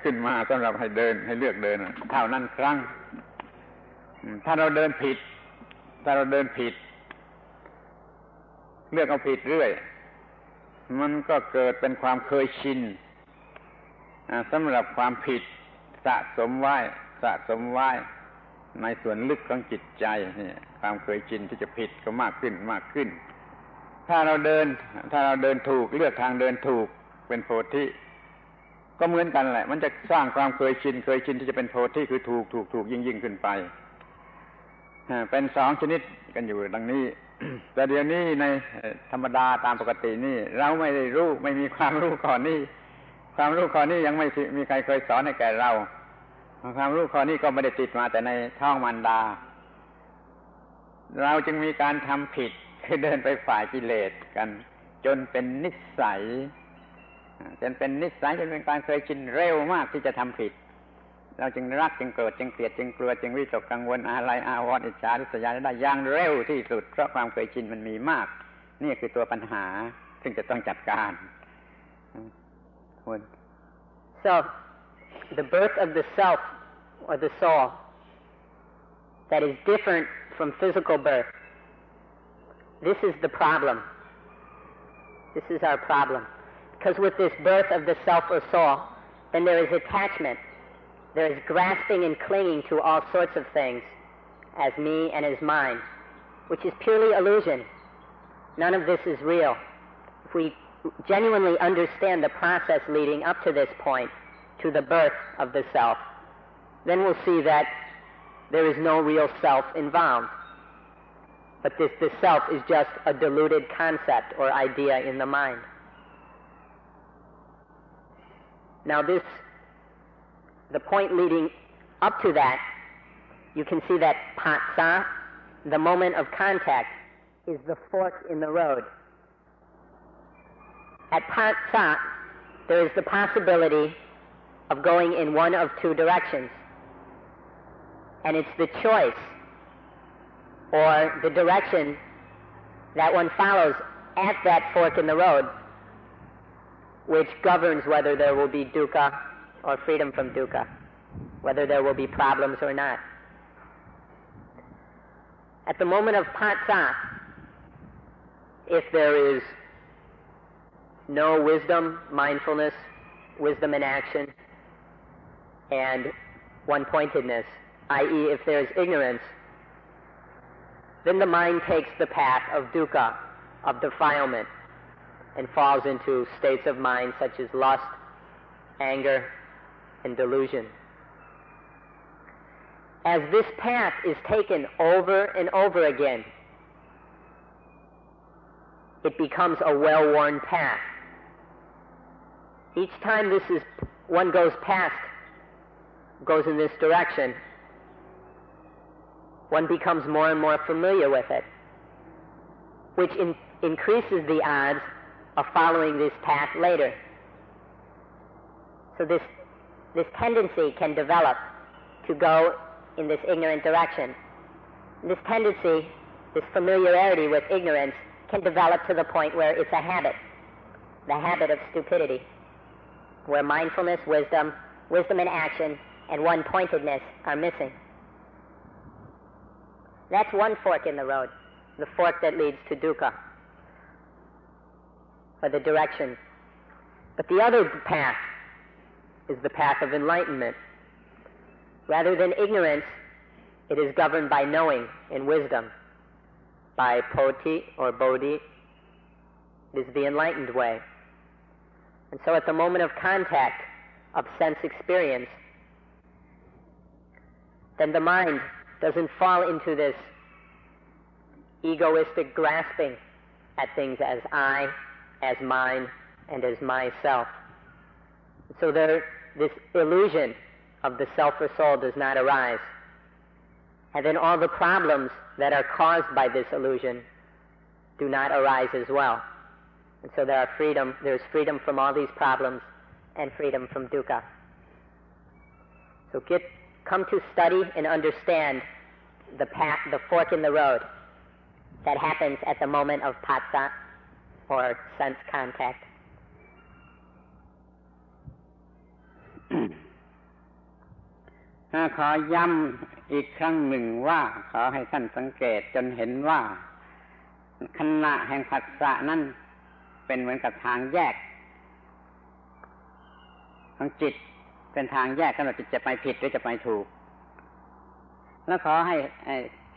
ขึ้นมาสำหรับให้เดินให้เลือกเดินเท่านั้นครั้งถ้าเราเดินผิดเลือกเอาผิดเรื่อยมันก็เกิดเป็นความเคยชินสำหรับความผิดสะสมไว้ในส่วนลึกของจิตใจนี่ความเคยชินที่จะผิดก็มากขึ้นถ้าเราเดินถูกเลือกทางเดินถูกเป็นโพธิก็เหมือนกันแหละมันจะสร้างความเคยชินที่จะเป็นโพธิคือถูกยิ่งขึ้นไปเป็นสองชนิดกันอยู่ดังนี้ แต่เดี๋ยวนี้ในธรรมดาตามปกตินี่เราไม่ได้รู้ไม่มีความรู้ข้อนี้ยังไม่มีใครเคยสอนให้แก่เราความรู้ข้อนี้ก็ไม่ได้ติดมาแต่ในท้องมารดาเราจึงมีการทำผิดคือเดินไปฝ่ายกิเลสกันจนเป็นนิสัยจนเป็นการเคยชินเร็วมากที่จะทำผิดเราจึงรักจึงโกรธจึงเกลียดจึงกลัวจึงวิตกกังวลอะไรอาวรณ์อิจฉาริษยาได้อย่างเร็วที่สุดเพราะความเคยชินมันมีมากนี่คือตัวปัญหาซึ่งจะต้องจัดการ So the birth of the self or the soul that is different from physical birth, this is the problem. This is our problem. Because with this birth of the self or soul, then there is attachment. There is grasping and clinging to all sorts of things as me and as mine, which is purely illusion. None of this is real. If we genuinely understand the process leading up to this point, to the birth of the self, then we'll see that there is no real self involved. But the self is just a deluded concept or idea in the mind. Now the point leading up to that, you can see that patsa, the moment of contact, is the fork in the road. At patsa, there is the possibility of going in one of two directions. And it's the choice or the direction that one follows at that fork in the road which governs whether there will be dukkha or freedom from dukkha, whether there will be problems or not. At the moment of patsa, if there is no wisdom, mindfulness, wisdom in action, and one-pointedness, i.e. if there is ignorance, then the mind takes the path of dukkha, of defilement, and falls into states of mind such as lust, anger, and delusion. As this path is taken over and over again, it becomes a well-worn path. Each time one goes in this direction, one becomes more and more familiar with it, which increases the odds of following this path later. So this tendency can develop to go in this ignorant direction. This tendency, this familiarity with ignorance, can develop to the point where it's a habit, the habit of stupidity, where mindfulness, wisdom in action, and one-pointedness are missing. That's one fork in the road, the fork that leads to dukkha, or the direction. But the other path is the path of enlightenment. Rather than ignorance, it is governed by knowing and wisdom, by poti or bodhi. It is the enlightened way. And so at the moment of contact of sense experience, then the mind doesn't fall into this egoistic grasping at things as I, as mine, and as myself. So this illusion of the self or soul does not arise. And then all the problems that are caused by this illusion do not arise as well. And so there's freedom from all these problems and freedom from dukkha. So come to study and understand the path, the fork in the road that happens at the moment of phassa or sense contact. ขอย้ำอีกครั้งหนึ่งว่าขอให้ท่านสังเกตจนเห็นว่าขณะแห่งผัสสะนั้นเป็นเหมือนกับทางแยกของจิตเป็นทางแยกสำหรับจิตจะไปผิดหรือจะไปถูกแล้วขอให้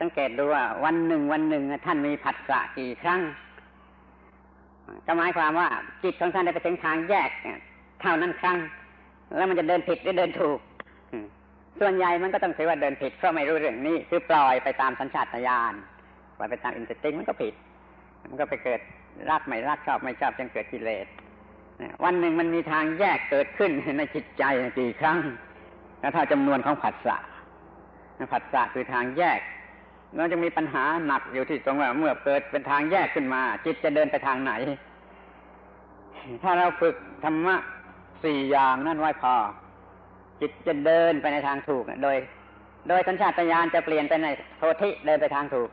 สังเกตดูว่าวันหนึ่งท่านมีผัสสะกี่ครั้งก็หมายความว่าจิตของท่านได้ไปถึงทางแยกเท่านั้นครั้งแล้วมันจะเดินผิดหรือเดินถูกส่วนใหญ่มันก็ต้องถือว่าเดินผิดเพราะไม่รู้เรื่องนี้คือปล่อยไปตามสัญชาตญาณปล่อยไปตามอินสติ้งมันก็ผิดมันก็ไปเกิดรักไม่รักชอบไม่ชอบจนเกิดกิเลสวันหนึ่งมันมีทางแยกเกิดขึ้นในจิตใจกี่ครั้งแล้วถ้าจำนวนของผัสสะคือทางแยกเราจะมีปัญหาหนักอยู่ที่ตรงว่าเมื่อเกิดเป็นทางแยกขึ้นมาจิตจะเดินไปทางไหนถ้าเราฝึกธรรมะ4อย่างนั่นไว้พอจิตจะเดินไปในทางถูกโดยสัญชาตญาณจะเปลี่ยนไปในโพธิเดินไปทางถูก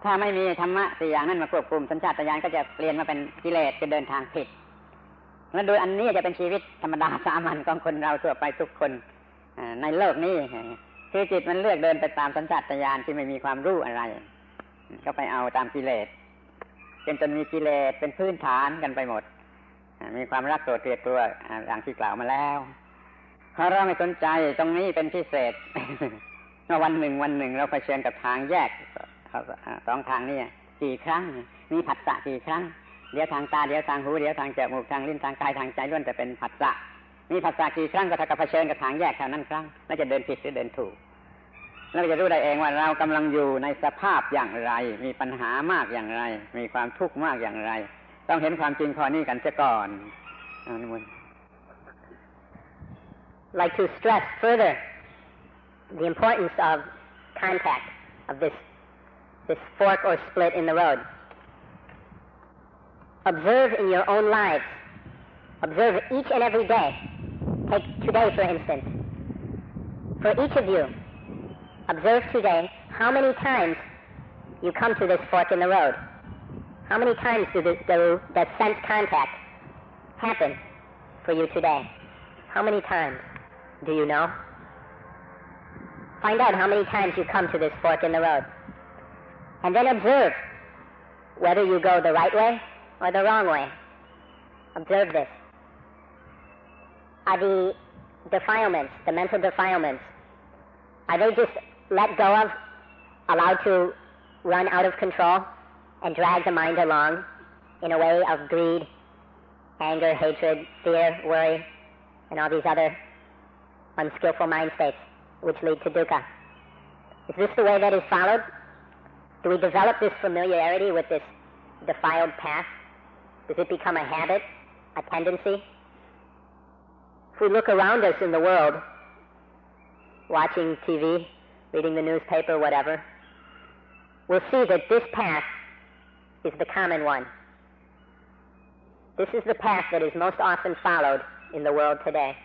ถ้าไม่มีธรรมะ4อย่างนั้นมาควบคุมสัญชาตญาณก็จะเปลี่ยนมาเป็นกิเลสจะเดินทางผิดและโดยอันนี้จะเป็นชีวิตธรรมดาสามัญของคนเราทั่วไปทุกคนในโลกนี้คือจิตมันเลือกเดินไปตามสัญชาตญาณที่ไม่มีความรู้อะไรก็ไปเอาตามกิเลสจนมีกิเลสเป็นพื้นฐานกันไปหมดมีความรักโกรธเกลียดกลัวอย่างที่กล่าวมาแล้วถ้าเราไม่สนใจตรงนี้เป็นพิเศษวันหนึ่งเราเผชิญกับทางแยกสองทางนี้กี่ครั้งมีผัสสะกี่ครั้งเดี๋ยวทางตาเดี๋ยวทางหูเดี๋ยวทางจมูกทางลิ้นทางกายทางใจล้วนแต่เป็นผัสสะมีผัสสะกี่ครั้งก็เท่ากับเผชิญกับทางแยกเท่านั้นครั้งแล้วจะเดินผิดหรือเดินถูกแล้วจะรู้ได้เองว่าเรากำลังอยู่ในสภาพอย่างไรมีปัญหามากอย่างไรมีความทุกข์มากอย่างไรต้องเห็นความจริงข้อนี้กันเสียก่อน Like to stress further the importance of contact of this fork or split in the road. Observe in your own lives. Observe each and every day. Take today, for instance. For each of you, observe today how many times you come to this fork in the road. How many times does sense contact happen for you today? How many times? Do you know? Find out how many times you come to this fork in the road. And then observe whether you go the right way or the wrong way. Observe this. Are the defilements, the mental defilements, are they just let go of, allowed to run out of control and drag the mind along in a way of greed, anger, hatred, fear, worry, and all these other unskillful mind states which lead to dukkha? Is this the way that is followed? Do we develop this familiarity with this defiled path? Does it become a habit, a tendency? If we look around us in the world, watching TV, reading the newspaper, whatever, we'll see that this path is the common one. This is the path that is most often followed in the world today.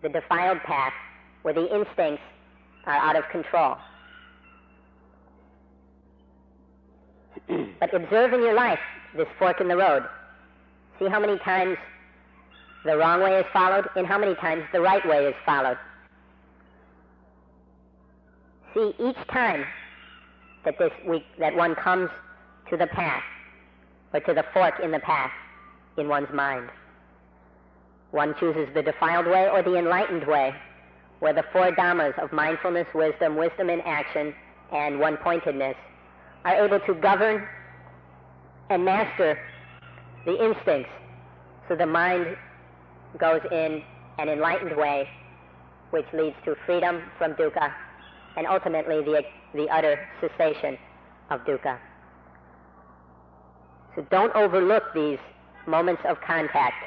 The defiled path where the instincts are out of control. But observe in your life this fork in the road. See how many times the wrong way is followed and how many times the right way is followed. See each time that one comes to the path or to the fork in the path in one's mind. One chooses the defiled way or the enlightened way, where the 4 dhammas of mindfulness, wisdom in action, and one-pointedness are able to govern and master the instincts, so the mind goes in an enlightened way which leads to freedom from dukkha and ultimately the utter cessation of dukkha. So don't overlook these moments of contact,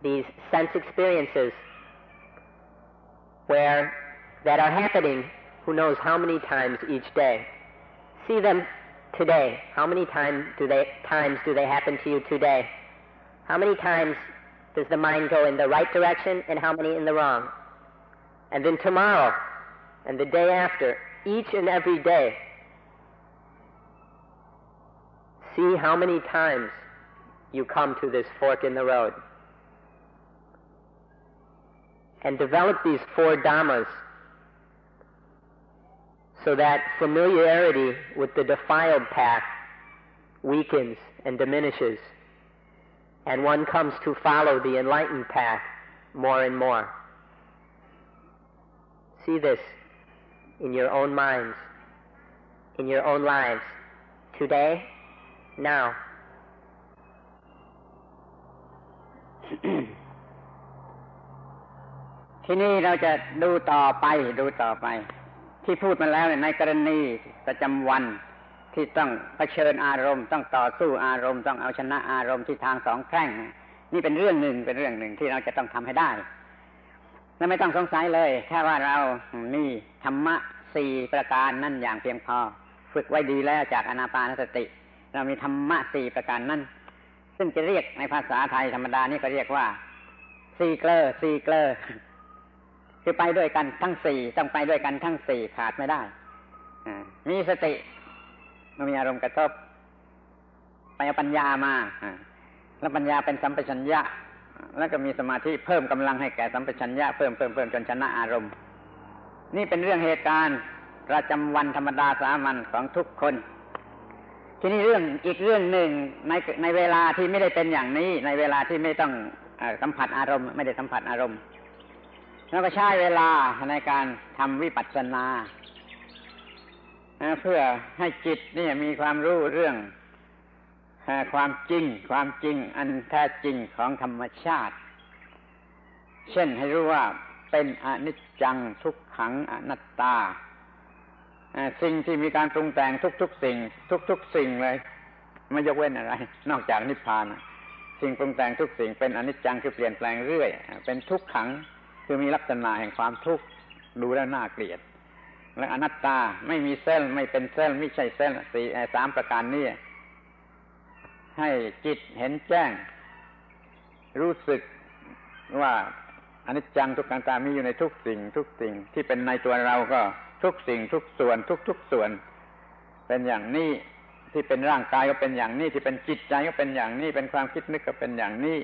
these sense experiences that are happening who knows how many times each day. See them today. How many times do they happen to you today? How many times does the mind go in the right direction and how many in the wrong? and then tomorrow, and the day after, each and every day, see how many times you come to this fork in the road. And develop these 4 dhammas so that familiarity with the defiled path weakens and diminishes, and one comes to follow the enlightened path more and more. See this in your own minds, in your own lives, today, now. ที่นี่เราจะดูต่อไปที่พูดมาแล้วในกรณีประจำวันที่ต้องเผชิญอารมณ์ต้องต่อสู้อารมณ์ต้องเอาชนะอารมณ์ที่ทางสองแพร่งนี่เป็นเรื่องหนึ่งที่เราจะต้องทำให้ได้และไม่ต้องสงสัยเลยแค่ว่าเรามีธรรมะ4ประการนั่นอย่างเพียงพอฝึกไว้ดีแล้วจากอานาปานสติเรามีธรรมะ4ประการนั่นซึ่งจะเรียกในภาษาไทยธรรมดานี่ก็เรียกว่า4เกลอคือไปด้วยกันทั้ง4ต้องไปด้วยกันทั้ง4ขาดไม่ได้มีสติเมื่อมีอารมณ์กระทบไปเอาปัญญามาแล้วปัญญาเป็นสัมปชัญญะแล้วก็มีสมาธิเพิ่มกำลังให้แก่สัมปชัญญะเพิ่มจนชนะอารมณ์นี่เป็นเรื่องเหตุการณ์ประจำวันธรรมดาสามัญของทุกคนทีนี้อีกเรื่องหนึ่งในเวลาที่ไม่ได้เป็นอย่างนี้ในเวลาที่ไม่ต้องสัมผัสอารมณ์ไม่ได้สัมผัสอารมณ์แล้วก็ใช้เวลาในการทำวิปัสสนาเพื่อให้จิตนี่มีความรู้เรื่องความจริงอันแท้จริงของธรรมชาติเช่นให้รู้ว่าเป็นอนิจจังทุกขังอนัตตาสิ่งที่มีการปรุงแต่งทุกสิ่งเลยไม่ยกเว้นอะไรนอกจากนิพพานสิ่งปรุงแต่งทุกสิ่งเป็นอนิจจังคือเปลี่ยนแปลงเรื่อยเป็นทุกขังคือมีลักษณะแห่งความทุกข์ดูแล้วน่าเกลียดและอนัตตาไม่มีเส้นไม่เป็นเส้นไม่ใช่เส้น3ประการนี้ให้จิตเห็นแจ้งรู้สึกว่าอนิจจังทุกขังตามีอยู่ในทุกสิ่งที่เป็นในตัวเราก็ทุกสิ่งทุกส่วนทุกส่วนเป็นอย่างนี้ที่เป็นร่างกายก็เป็นอย่างนี้ที่เป็นจิตใจก็เป็นอย่างนี้เป็นความคิดนึกก็เป็นอย่างนี้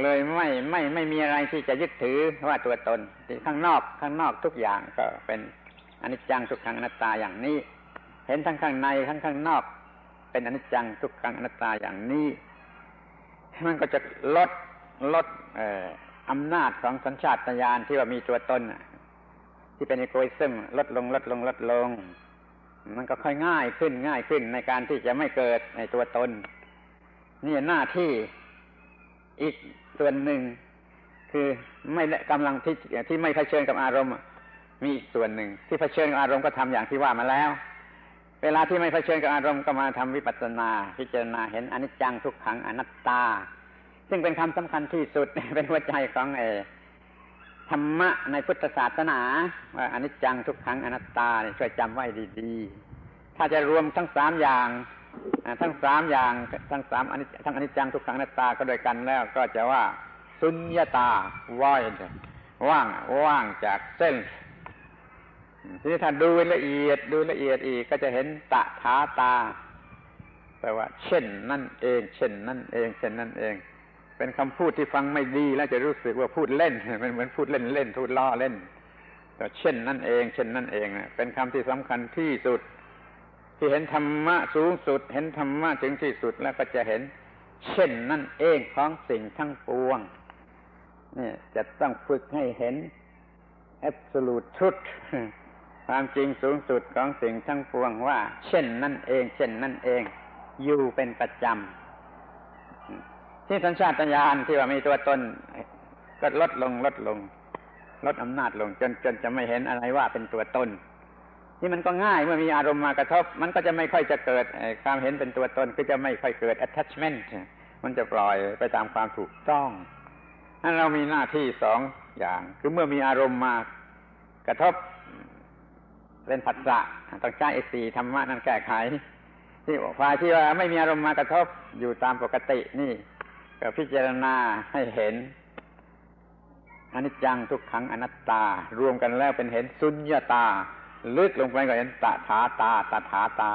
เลยไม่มีอะไรที่จะยึดถือว่าตัวตนที่ข้างนอกทุกอย่างก็เป็นอนิจจังทุกขังอนัตตาอย่างนี้เห็นทั้งข้างในทั้งข้างนอกเป็นอนิจจังทุกขังอนัตตาอย่างนี้มันก็จะลดอำนาจของสัญชาตญาณที่ว่ามีตัวตนที่เป็นอีโกอิซึมลดลงมันก็ค่อยง่ายขึ้นในการที่จะไม่เกิดในตัวตนนี่หน้าที่อีกส่วนหนึ่งคือไม่กำลังที่ไม่เผชิญกับอารมณ์มีอีกส่วนหนึ่งที่เผชิญกับอารมณ์ก็ทำอย่างที่ว่ามาแล้วเวลาที่ไม่เผชิญกับอารมณ์ก็มาทำวิปัสสนาพิจารณาเห็นอนิจจังทุกขังอนัตตาซึ่งเป็นคำสำคัญที่สุดเป็นหัวใจของธรรมะในพุทธศาสนาว่าอนิจจังทุกขังอนัตตาช่วยจำไว้ดีๆถ้าจะรวมทั้ง3อย่างทั้งอนิจจังทุกขังอนัตตาก็ด้วยกันแล้วก็จะว่าสุญญตาว่างจากเส้นทีนี้ถ้าดูละเอียดอีกก็จะเห็นตถาตาแปลว่าเช่นนั่นเองเป็นคำพูดที่ฟังไม่ดีแล้วจะรู้สึกว่าพูดเล่นมันเหมือนพูดเล่นพูดล้อเล่นแต่เช่นนั่นเองเป็นคำที่สำคัญที่สุดที่เห็นธรรมะสูงสุดเห็นธรรมะถึงที่สุดแล้วก็จะเห็นเช่นนั่นเองของสิ่งทั้งปวงนี่จะต้องฝึกให้เห็น absolute truth ความจริงสูงสุดของสิ่งทั้งปวงว่าเช่นนั่นเองอยู่เป็นประจำที่สัญชาตญาณที่ว่ามีตัวตนก็ลดลงลดอำนาจลงจนจะไม่เห็นอะไรว่าเป็นตัวตนนี่มันก็ง่ายเมื่อมีอารมณ์มากระทบมันก็จะไม่ค่อยจะเกิดความเห็นเป็นตัวตนก็จะไม่ค่อยเกิด attachment มันจะปล่อยไปตามความถูกต้องถ้าเรามีหน้าที่2อย่างคือเมื่อมีอารมณ์มากระทบเป็นผัสสะต้องใช้4ธรรมะนั้นแก้ไขที่ฝ่ายที่ว่าไม่มีอารมณ์มากระทบอยู่ตามปกตินี่ก็พิจารณาให้เห็น อนิจจังทุกขังอนัตตารวมกันแล้วเป็นเห็นสุญญตาลึกลงไปก็เห็นตถาตาตถาตา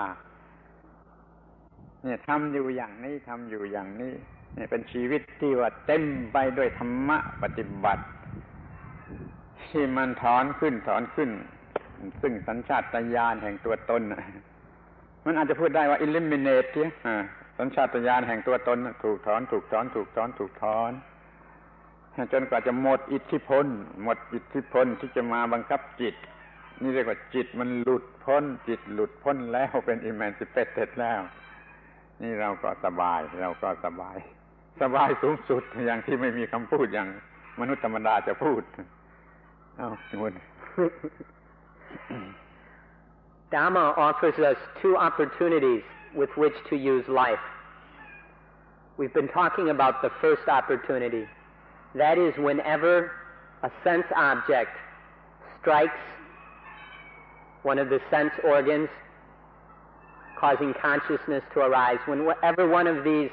เนี่ยทำอยู่อย่างนี้ทำอยู่อย่างนี้เนี่ยเป็นชีวิตที่ว่าเต็มไปด้วยธรรมะปฏิบัติที่มันถอนขึ้นซึ่งสัญชาตญาณแห่งตัวตนมันอาจจะพูดได้ว่า eliminate เนี่ยสัญชาตญาณแห่งตัวตนถูกถอนจนกว่าจะหมดอิทธิพลที่จะมาบังคับจิตนี่เรียกว่าจิตมันหลุดพ้นจิตหลุดพ้นแล้วเป็น emancipated แล้วนี่เราก็สบายสูงสุดอย่างที่ไม่มีคำพูดอย่างมนุษย์ธรรมดาจะพูดคุณ Dhamma offers us two opportunities with which to use life. We've been talking about the first opportunity. That is whenever a sense object strikes one of the sense organs, causing consciousness to arise, whenever one of these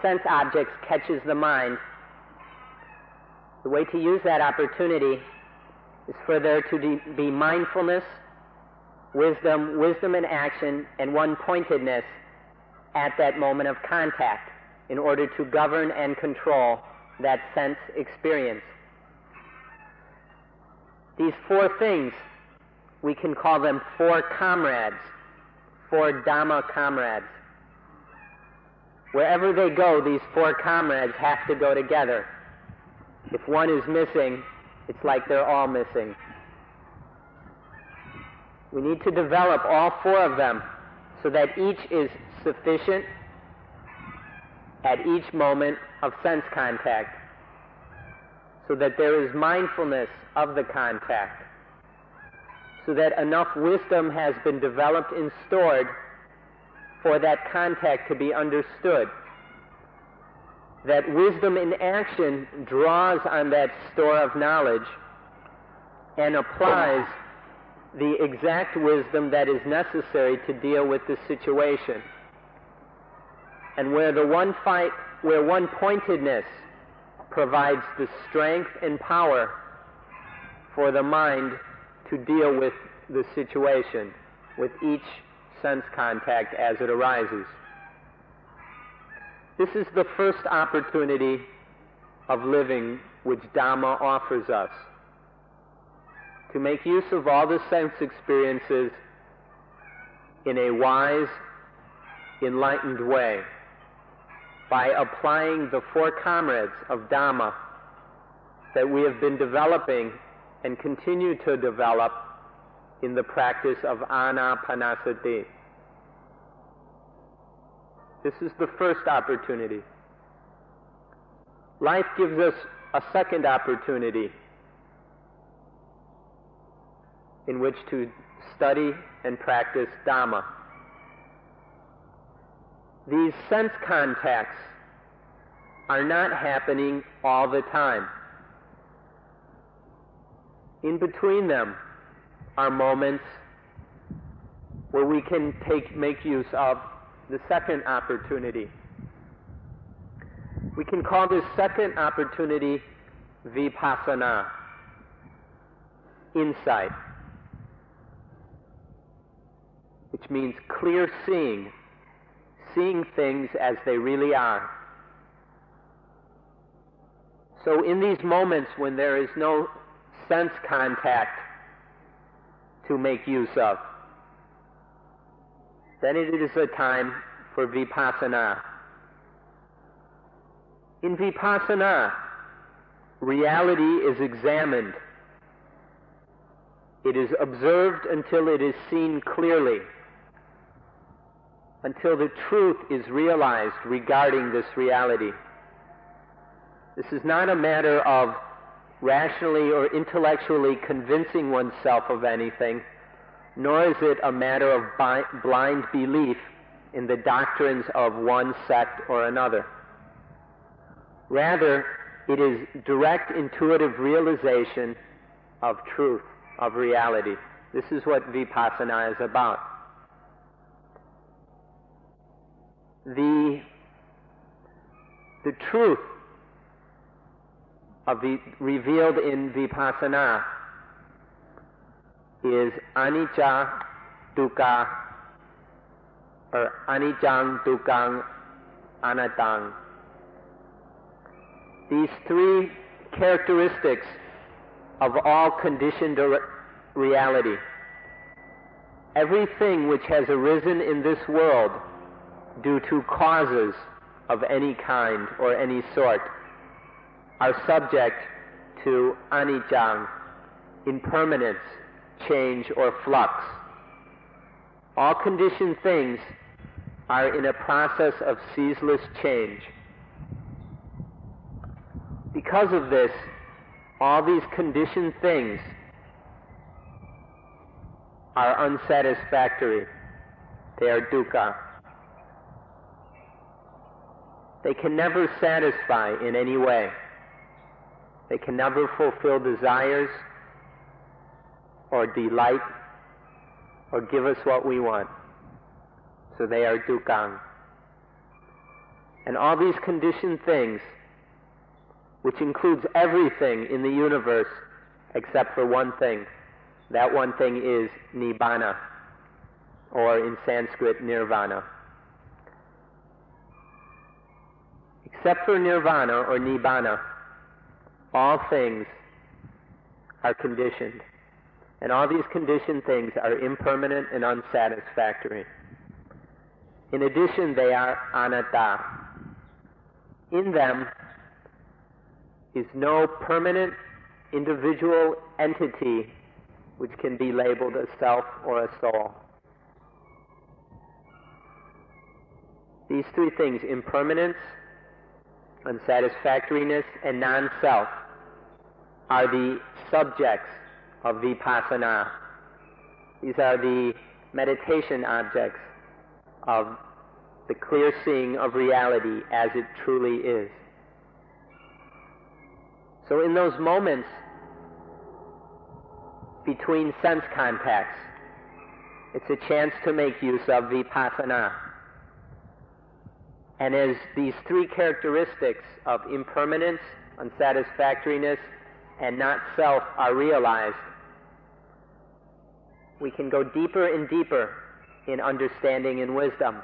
sense objects catches the mind, the way to use that opportunity is for there to be mindfulness, wisdom in action, and one-pointedness at that moment of contact in order to govern and control that sense experience. These four things, we can call them four comrades, four Dhamma comrades. Wherever they go, these four comrades have to go together. If one is missing, it's like they're all missing. We need to develop all four of them so that each is sufficient at each moment of sense contact, so that there is mindfulness of the contact, so that enough wisdom has been developed and stored for that contact to be understood. That wisdom in action draws on that store of knowledge and applies the exact wisdom that is necessary to deal with the situation. And where one-pointedness provides the strength and power for the mind to deal with the situation, with each sense contact as it arises. This is the first opportunity of living which Dhamma offers us, to make use of all the sense experiences in a wise, enlightened way, by applying the four comrades of Dhamma that we have been developing and continue to develop in the practice of Anapanasati. This is the first opportunity. Life gives us a second opportunity in which to study and practice Dhamma. These sense contacts are not happening all the time. In between them are moments where we can make use of the second opportunity. We can call this second opportunity vipassana, insight, which means clear seeing things as they really are. So in these moments when there is no sense contact to make use of, then it is a time for vipassana. In vipassana, reality is examined. It is observed until it is seen clearly, until the truth is realized regarding this reality. This is not a matter of rationally or intellectually convincing oneself of anything, nor is it a matter of blind belief in the doctrines of one sect or another. Rather, it is direct intuitive realization of truth, of reality. This is what vipassana is about. The truth revealed in vipassana is anicca, dukkha, or aniccaṃ, dukkhaṃ, anattaṃ. These three characteristics of all conditioned reality. Everything which has arisen in this world due to causes of any kind or any sort are subject to aniccaṃ, impermanence, change or flux. All conditioned things are in a process of ceaseless change. Because of this, all these conditioned things are unsatisfactory. They are dukkha. They can never satisfy in any way. They can never fulfill desires or delight or give us what we want. So they are dukkhaṃ. And all these conditioned things, which includes everything in the universe except for one thing, that one thing is nibbana, or in Sanskrit, nirvana. Except for nirvana or nibbana, all things are conditioned. And all these conditioned things are impermanent and unsatisfactory. In addition, they are anatta. In them is no permanent individual entity which can be labeled a self or a soul. These three things, impermanence, unsatisfactoriness, and non-self, are the subjects of vipassana. These are the meditation objects of the clear seeing of reality as it truly is. So in those moments between sense contacts, it's a chance to make use of vipassana. And as these three characteristics of impermanence, unsatisfactoriness, and not self are realized, we can go deeper and deeper in understanding and wisdom.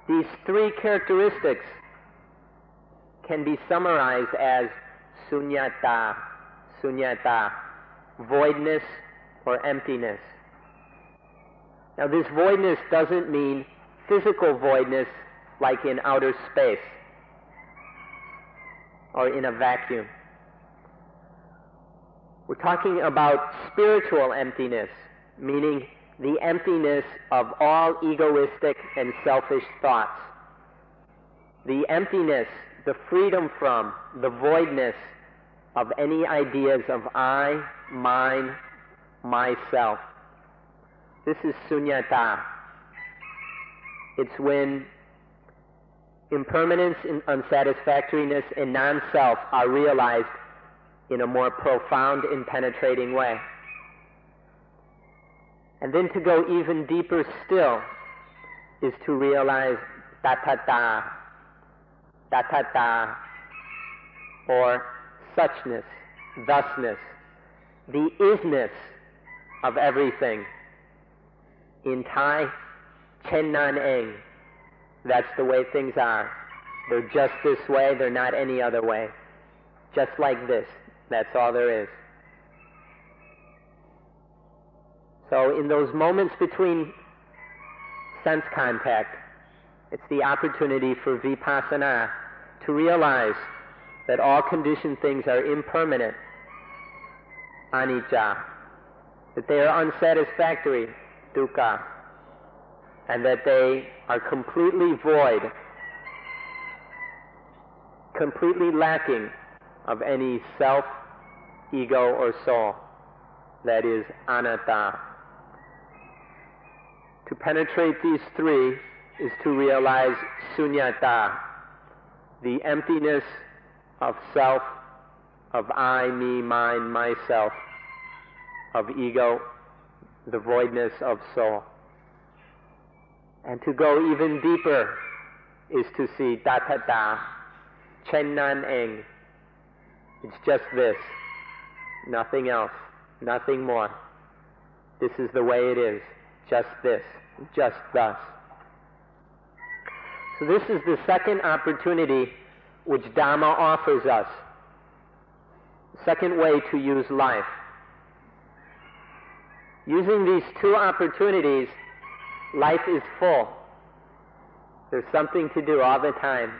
These three characteristics can be summarized as sunyata, voidness or emptiness. Now this voidness doesn't mean physical voidness like in outer space or in a vacuum. We're talking about spiritual emptiness, meaning the emptiness of all egoistic and selfish thoughts. The emptiness, the freedom from, the voidness of any ideas of I, mine, myself. This is sunyata. It's when impermanence, unsatisfactoriness, and non-self are realized in a more profound and penetrating way. And then to go even deeper still is to realize tathata, or suchness, thusness, the isness of everything. In Thai, chen nan eng, that's the way things are. They're just this way, they're not any other way. Just like this, that's all there is. So in those moments between sense contact, it's the opportunity for vipassana to realize that all conditioned things are impermanent, anicca, that they are unsatisfactory, dukkha, and that they are completely void, completely lacking of any self, ego, or soul. That is anatta. To penetrate these three is to realize sunyata, the emptiness of self, of I, me, mine, myself, of ego, the voidness of soul. And to go even deeper is to see tathata, Chen nan eng. It's just this. Nothing else. Nothing more. This is the way it is. Just this. Just thus. So this is the second opportunity which Dhamma offers us. Second way to use life. Using these two opportunities, life is full. There's something to do all the time.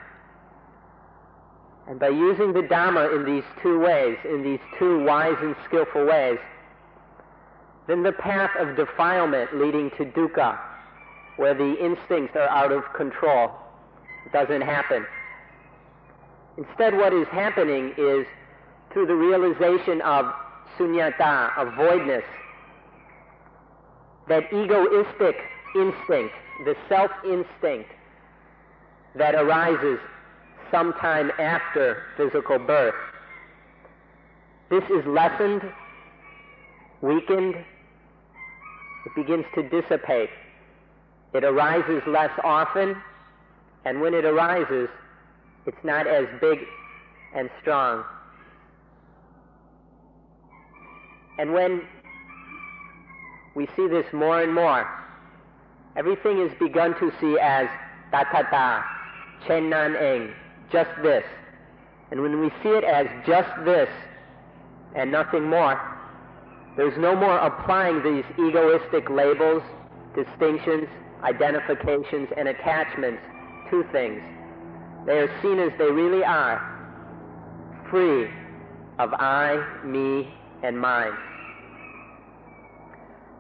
And by using the Dhamma in these two ways, in these two wise and skillful ways, then the path of defilement leading to dukkha, where the instincts are out of control, doesn't happen. Instead, what is happening is, through the realization of sunyata, of voidness, that egoistic instinct, the self-instinct that arises sometime after physical birth, this is lessened, weakened, it begins to dissipate. It arises less often, and when it arises, it's not as big and strong. And when we see this more and more, everything is begun to see as tathata, chen nan eng, just this. And when we see it as just this and nothing more, there's no more applying these egoistic labels, distinctions, identifications, and attachments to things. They are seen as they really are, free of I, me, and mine.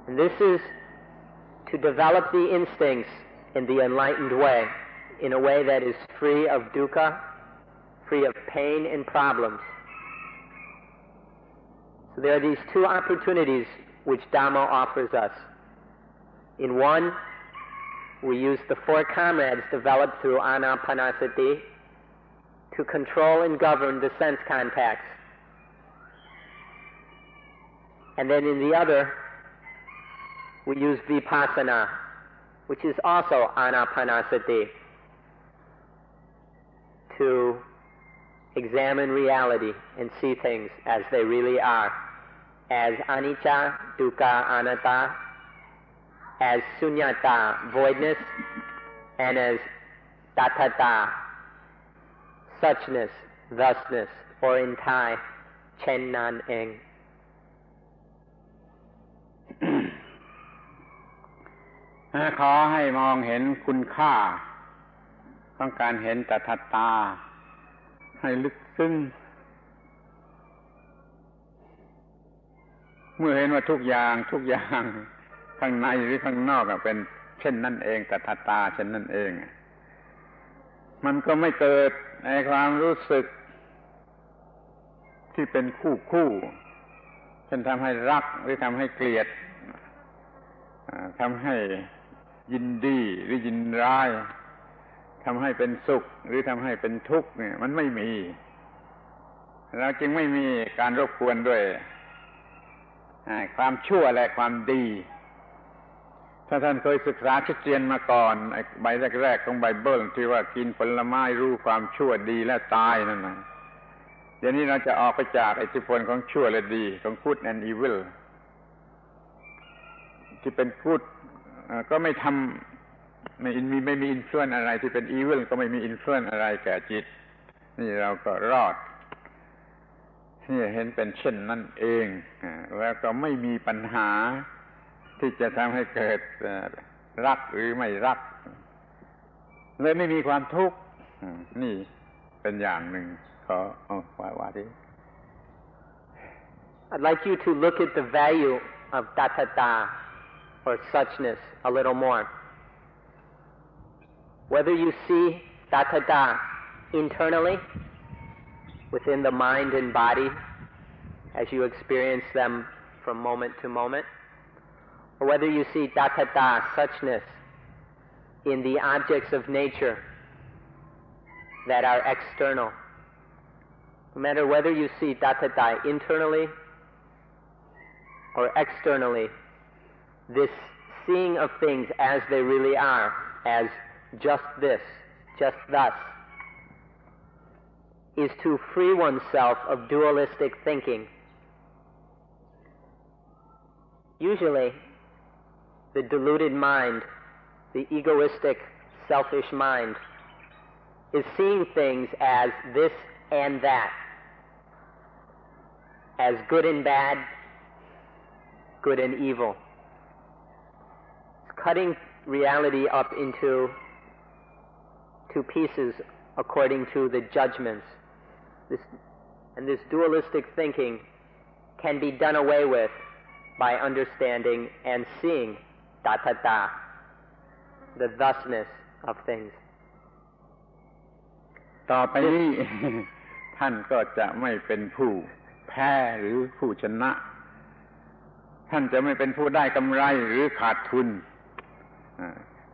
And this is to develop the instincts in the enlightened way, in a way that is free of dukkha, free of pain and problems. So there are these two opportunities which Dhamma offers us. In one, we use the four comrades developed through anapanasati to control and govern the sense contacts. And then in the other, we use vipassana, which is also anapanasati, to examine reality and see things as they really are, as anicca, dukkha, anatta, as sunyata, voidness, and as tathata, suchness, thusness, or in Thai, chen nan eng. ขอให้มองเห็นคุณค่าของการเห็นตถาตาให้ลึกซึ้งเมื่อเห็นว่าทุกอย่างข้างในหรือข้างนอกเป็นเช่นนั่นเองตถาตาเช่นนั่นเองมันก็ไม่เกิดในความรู้สึกที่เป็นคู่เช่นทำให้รักหรือทำให้เกลียดทำให้ยินดีหรือยินร้ายทำให้เป็นสุขหรือทำให้เป็นทุกข์เนี่ยมันไม่มีเราจึงไม่มีการรบกวนด้วยความชั่วและความดีถ้าท่านเคยศึกษาชัดเจนมาก่อนใบแรกๆของไบเบิลที่ว่ากินผลไม้รู้ความชั่วดีและตายนั่นนะเดี๋ยวนี้เราจะออกไปจากอิทธิพลของชั่วและดีของ good and evil ที่เป็น good ก็ไม่ทำไม่มีอินฟลูเอนซ์อะไรที่เป็น evil ก็ไม่มีอินฟลูเอนซ์อะไรแก่จิตนี่เราก็รอดนี่เห็นเป็นเช่นนั่นเองแล้วก็ไม่มีปัญหาที่จะทำให้เกิดรักหรือไม่รักเลยไม่มีความทุกข์นี่เป็นอย่างหนึ่งขอว่าดิ I'd like you to look at the value of tathata, or suchness, a little more. Whether you see tathata internally, within the mind and body, as you experience them from moment to moment, or whether you see tathata, suchness, in the objects of nature that are external. No matter whether you see tathata internally or externally, this seeing of things as they really are, as just this, just thus, is to free oneself of dualistic thinking. Usually, the deluded mind, the egoistic, selfish mind, is seeing things as this and that, as good and bad, good and evil. It's cutting reality up into two pieces according to the judgments. This dualistic thinking can be done away with by understanding and seeing tathata, the thusness of things. ต่อไปนี้ ท่านก็จะไม่เป็นผู้แพ้หรือผู้ชนะท่านจะไม่เป็นผู้ได้กำไรหรือขาดทุน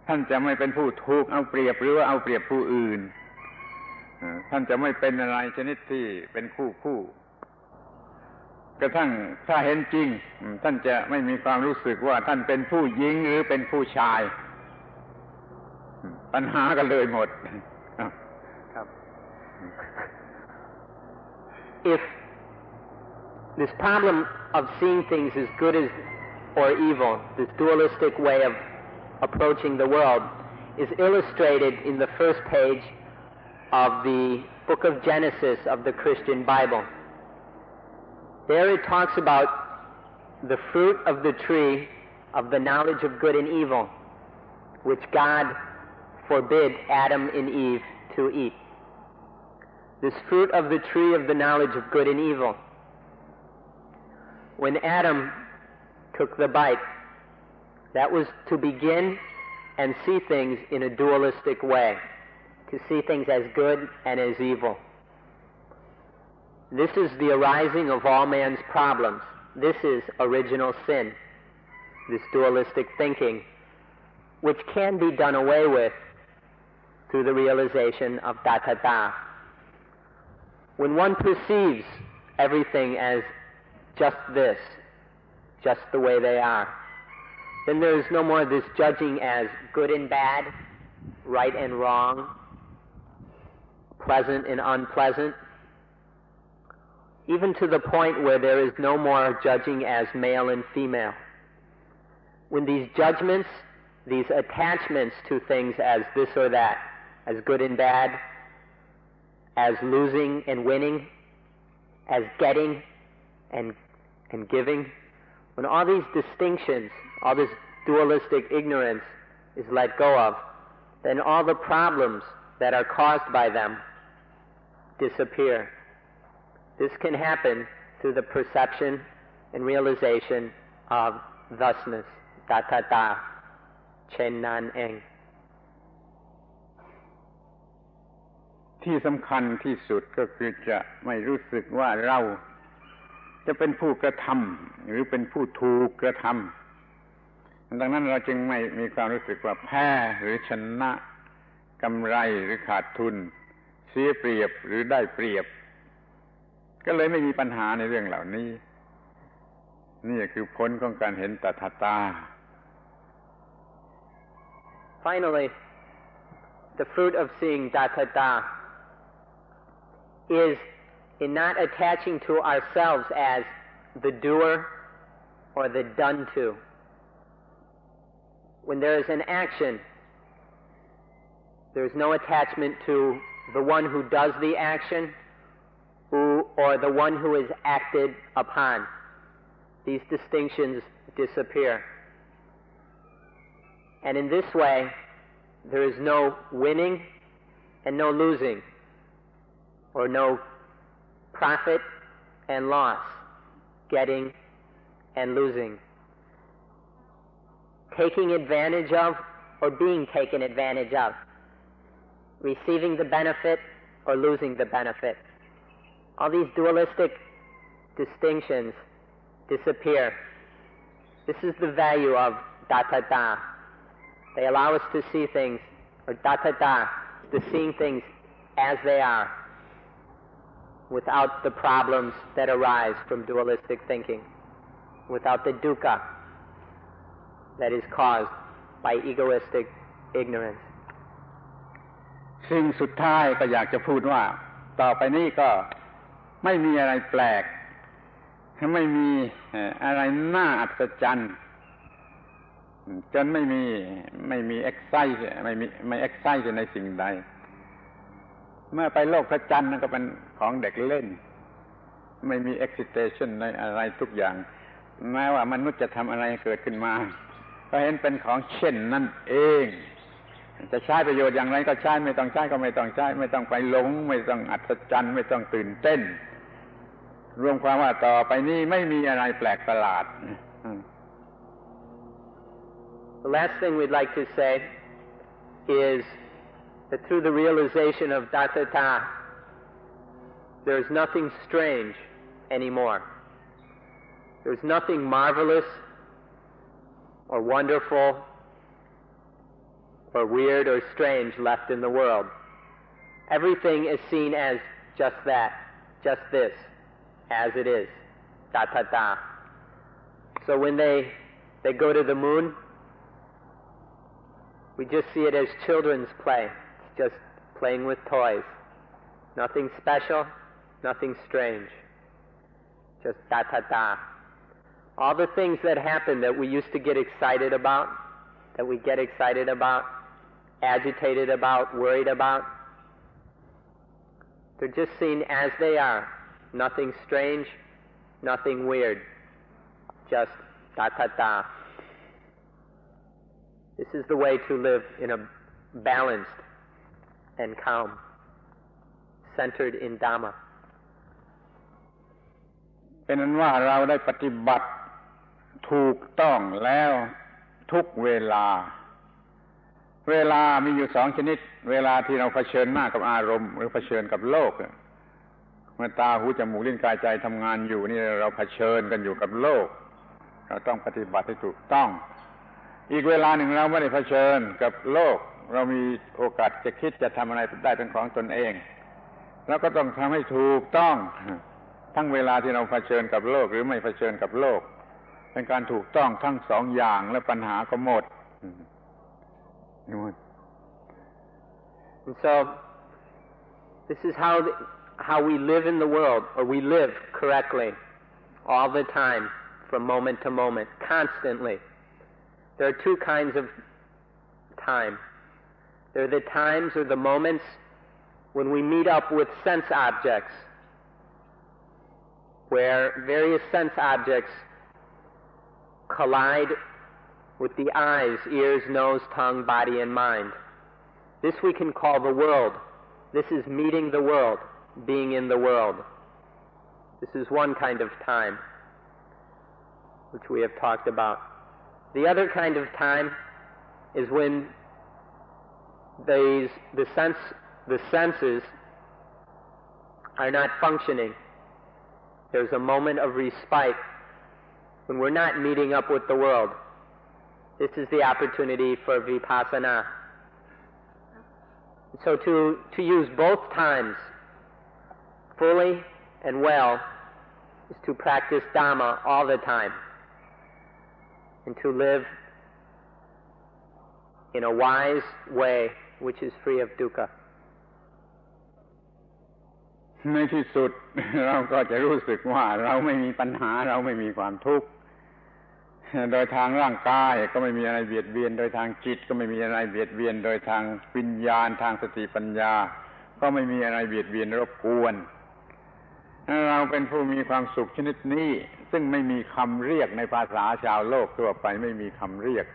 ท่านจะไม่เป็นผู้ถูกเอาเปรียบหรือว่าเอาเปรียบผู้อื่นท่านจะไม่เป็นอะไรชนิดที่เป็นคู่กระทั่งถ้าเห็นจริงท่านจะไม่มีความรู้สึกว่าท่านเป็นผู้หญิงหรือเป็นผู้ชายปัญหากันเลยหมดครับ If this problem of seeing things as good as or evil, this dualistic way of approaching the world, is illustrated in the first page of the book of Genesis of the Christian Bible. There it talks about the fruit of the tree of the knowledge of good and evil, which God forbid Adam and Eve to eat. This fruit of the tree of the knowledge of good and evil. When Adam took the bite, that was to begin and see things in a dualistic way, to see things as good and as evil. This is the arising of all man's problems. This is original sin, this dualistic thinking, which can be done away with through the realization of tathata. When one perceives everything as just this, just the way they are, then there is no more this judging as good and bad, right and wrong, pleasant and unpleasant, even to the point where there is no more judging as male and female. When these judgments, these attachments to things as this or that, as good and bad, as losing and winning, as getting and giving, when all these distinctions, all this dualistic ignorance is let go of, then all the problems that are caused by them disappear. This can happen through the perception and realization of thusness, tathata, chen nan eng. ที่สำคัญที่สุดก็คือจะไม่รู้สึกว่าเราจะเป็นผู้กระทำหรือเป็นผู้ถูกกระทำดังนั้นเราจึงไม่มีความรู้สึกว่าแพ้หรือชนะกำไรหรือขาดทุนเสียเปรียบหรือได้เปรียบก็เลยไม่มีปัญหาในเรื่องเหล่านี้นี่คือผลของการเห็นตัทธา Finally, the fruit of seeing tathata is in not attaching to ourselves as the doer or the done to. When there is an action, there is no attachment to the one who does the action or the one who is acted upon. These distinctions disappear. And in this way, there is no winning and no losing, or no profit and loss, getting and losing, taking advantage of or being taken advantage of, receiving the benefit or losing the benefit. All these dualistic distinctions disappear. This is the value of tathata. They allow us to see things, or tathata, to seeing things as they are, without the problems that arise from dualistic thinking, without the dukkha that is caused by egoistic ignorance. สิ่งสุดท้ายก็อยากจะพูดว่า ต่อไปนี้ก็ไม่มีอะไรแปลกไม่มีอะไรน่าอัศจรรย์จนไม่มีเอ็กไซต์ไม่เอ็กไซต์ในสิ่งใดเมื่อไปโลกพระจันทร์นั่นก็เป็นของเด็กเล่นไม่มี excitation ในอะไรทุกอย่างแม้ว่ามนุษย์จะทำอะไรเกิดขึ้นมาก็เห็นเป็นของเช่นนั่นเองจะใช้ประโยชน์อย่างไรก็ใช้ไม่ต้องใช้ก็ไม่ต้องใช้ไม่ต้องไปหลงไม่ต้องอัศจรรย์ไม่ต้องตื่นเต้นรวมความว่าต่อไปนี้ไม่มีอะไรแปลกประหลาด The last thing we'd like to say is that through the realization of Tathata, there is nothing strange anymore. There's nothing marvelous or wonderful or weird or strange left in the world. Everything is seen as just that, just this, as it is, Tathata. So when they go to the moon, we just see it as children's play. It's just playing with toys. Nothing special, nothing strange. Just ta-ta-ta. All the things that happen that we used to get excited about, that we get excited about, agitated about, worried about, they're just seen as they are. Nothing strange, nothing weird. Just ta-ta-ta. This is the way to live in a balanced and calm, centered in Dhamma. เป็นนั้นว่าเราได้ปฏิบัติถูกต้องแล้วทุกเวลามีอยู่สองชนิดเวลาที่เราเผชิญหน้ากับอารมณ์หรือเผชิญกับโลกเมื่อตาหูจมูกลิ้นกายใจทำงานอยู่นี่เราเผชิญกันอยู่กับโลกเราต้องปฏิบัติให้ถูกต้องอีกเวลาหนึ่งเราไม่ได้เผชิญกับโลกเรามีโอกาสจะคิดจะทำอะไรได้เป็นของตนเองแล้วก็ต้องทำให้ถูกต้องทั้งเวลาที่เราเผชิญกับโลกหรือไม่เผชิญกับโลกเป็นการถูกต้องทั้งสองอย่างและปัญหาก็หมด And so this is how we live in the world, or we live correctly all the time from moment to moment, constantly. There are two kinds of time. There are the times or the moments when we meet up with sense objects, where various sense objects collide with the eyes, ears, nose, tongue, body, and mind. This we can call the world. This is meeting the world, being in the world. This is one kind of time, which we have talked about. The other kind of time is when the senses are not functioning. There's a moment of respite when we're not meeting up with the world. This is the opportunity for vipassana. So to use both times fully and well is to practice Dhamma all the time and to live in a wise way which is free of dukkha. ในที่สุดเราก็จะรู้สึกว่าเราไม่มีปัญหาเราไม่มีความทุกข์โดยทางร่างกายก็ไม่มีอะไรเบียดเบียนโดยทางจิตก็ไม่มีอะไรเบียดเบียนโดยทางวิญญาณทางสติปัญญาก็ไม่มีอะไรเบียดเบียนรบกวนเราเป็นผู้มีความสุขชนิดนี้ซึ่งไม่มีคำเรียกในภาษาชาวโลกทั่วไปไม่มีคำเรียก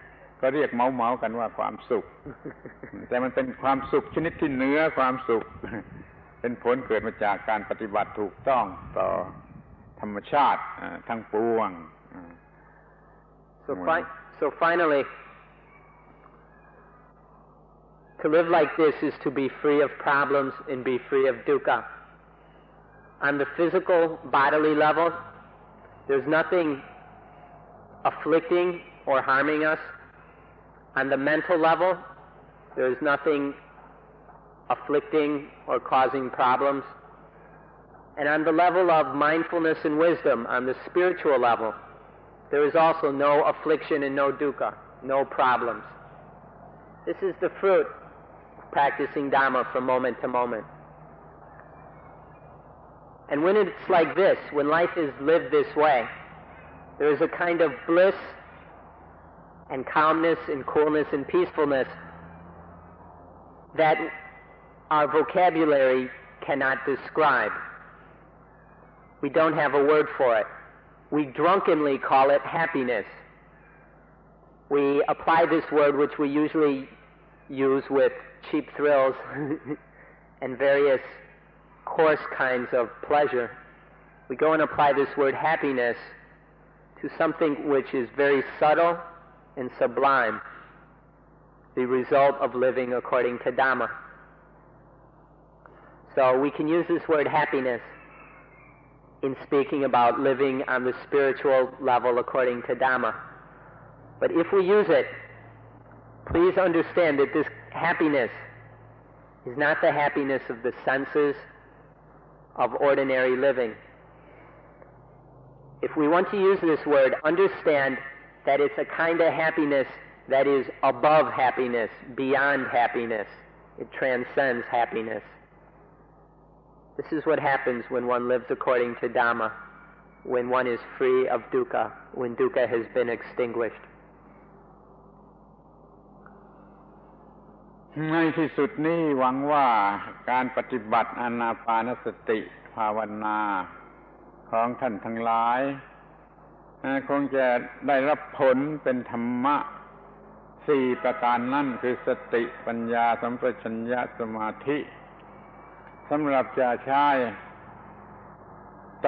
ก็เรียกเมาๆกันว่าความสุขแต่มันเป็นความสุขชนิดที่เหนือความสุขเป็นผลเกิดมาจากการปฏิบัติถูกต้องต่อธรรมชาติทั้งปวงSo finally, to live like this is to be free of problems and be free of dukkha. On the physical, bodily level, there's nothing afflicting or harming us. On the mental level, there's nothing afflicting or causing problems. And on the level of mindfulness and wisdom, on the spiritual level, there is also no affliction and no dukkha, no problems. This is the fruit of practicing Dhamma from moment to moment. And when it's like this, when life is lived this way, there is a kind of bliss and calmness and coolness and peacefulness that our vocabulary cannot describe. We don't have a word for it. We drunkenly call it happiness. We apply this word, which we usually use with cheap thrills and various coarse kinds of pleasure. We go and apply this word happiness to something which is very subtle and sublime, the result of living according to Dhamma. So we can use this word happiness in speaking about living on the spiritual level according to Dhamma. But if we use it, please understand that this happiness is not the happiness of the senses of ordinary living. If we want to use this word, understand that it's a kind of happiness that is above happiness, beyond happiness. It transcends happiness. This is what happens when one lives according to Dhamma, when one is free of dukkha, when dukkha has been extinguished. ในที่สุดนี้หวังว่าการปฏิบัติอานาปานสติภาวนาของท่านทั้งหลายคงจะได้รับผลเป็นธรรมะ4ประการนั่นคือสติปัญญาสัมปชัญญะสมาธิสำหรับจะใช้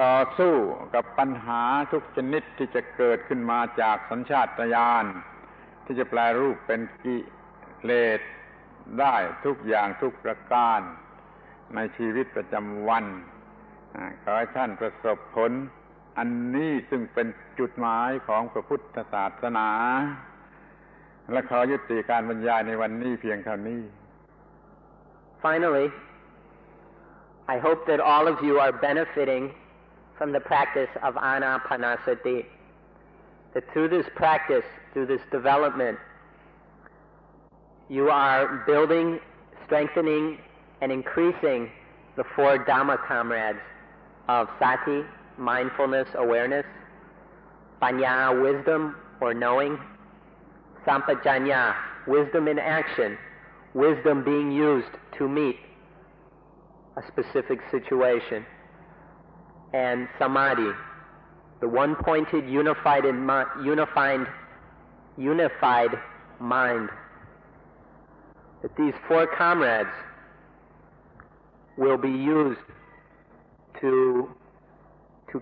ต่อสู้กับปัญหาทุกชนิดที่จะเกิดขึ้นมาจากสัญชาตญาณที่จะแปลรูปเป็นกิเลสได้ทุกอย่างทุกประการในชีวิตประจำวันขอให้ท่านประสบผลอันนี้ซึ่งเป็นจุดหมายของพระพุทธศาสนาและขอยุติการบรรยายในวันนี้เพียงเท่านี้ Finally, I hope that all of you are benefiting from the practice of anapanasati. That through this practice, through this development, you are building, strengthening, and increasing the 4 Dhamma comrades of sati, mindfulness, awareness, panya, wisdom or knowing, sampajanya, wisdom in action, wisdom being used to meet a specific situation, and samadhi, the one-pointed, unified mind. That these 4 comrades will be used to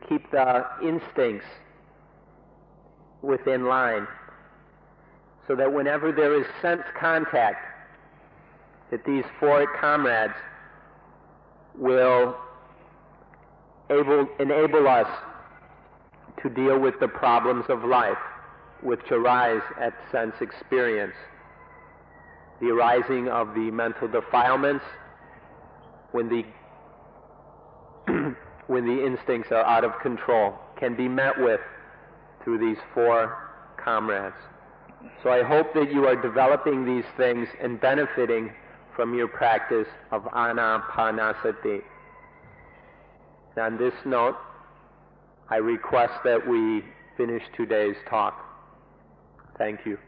keep the instincts within line, so that whenever there is sense contact, that these 4 comrades will enable us to deal with the problems of life which arise at sense experience. The arising of the mental defilements when the instincts are out of control can be met with through these 4 comrades. So I hope that you are developing these things and benefiting from your practice of anapanasati. On this note, I request that we finish today's talk. Thank you.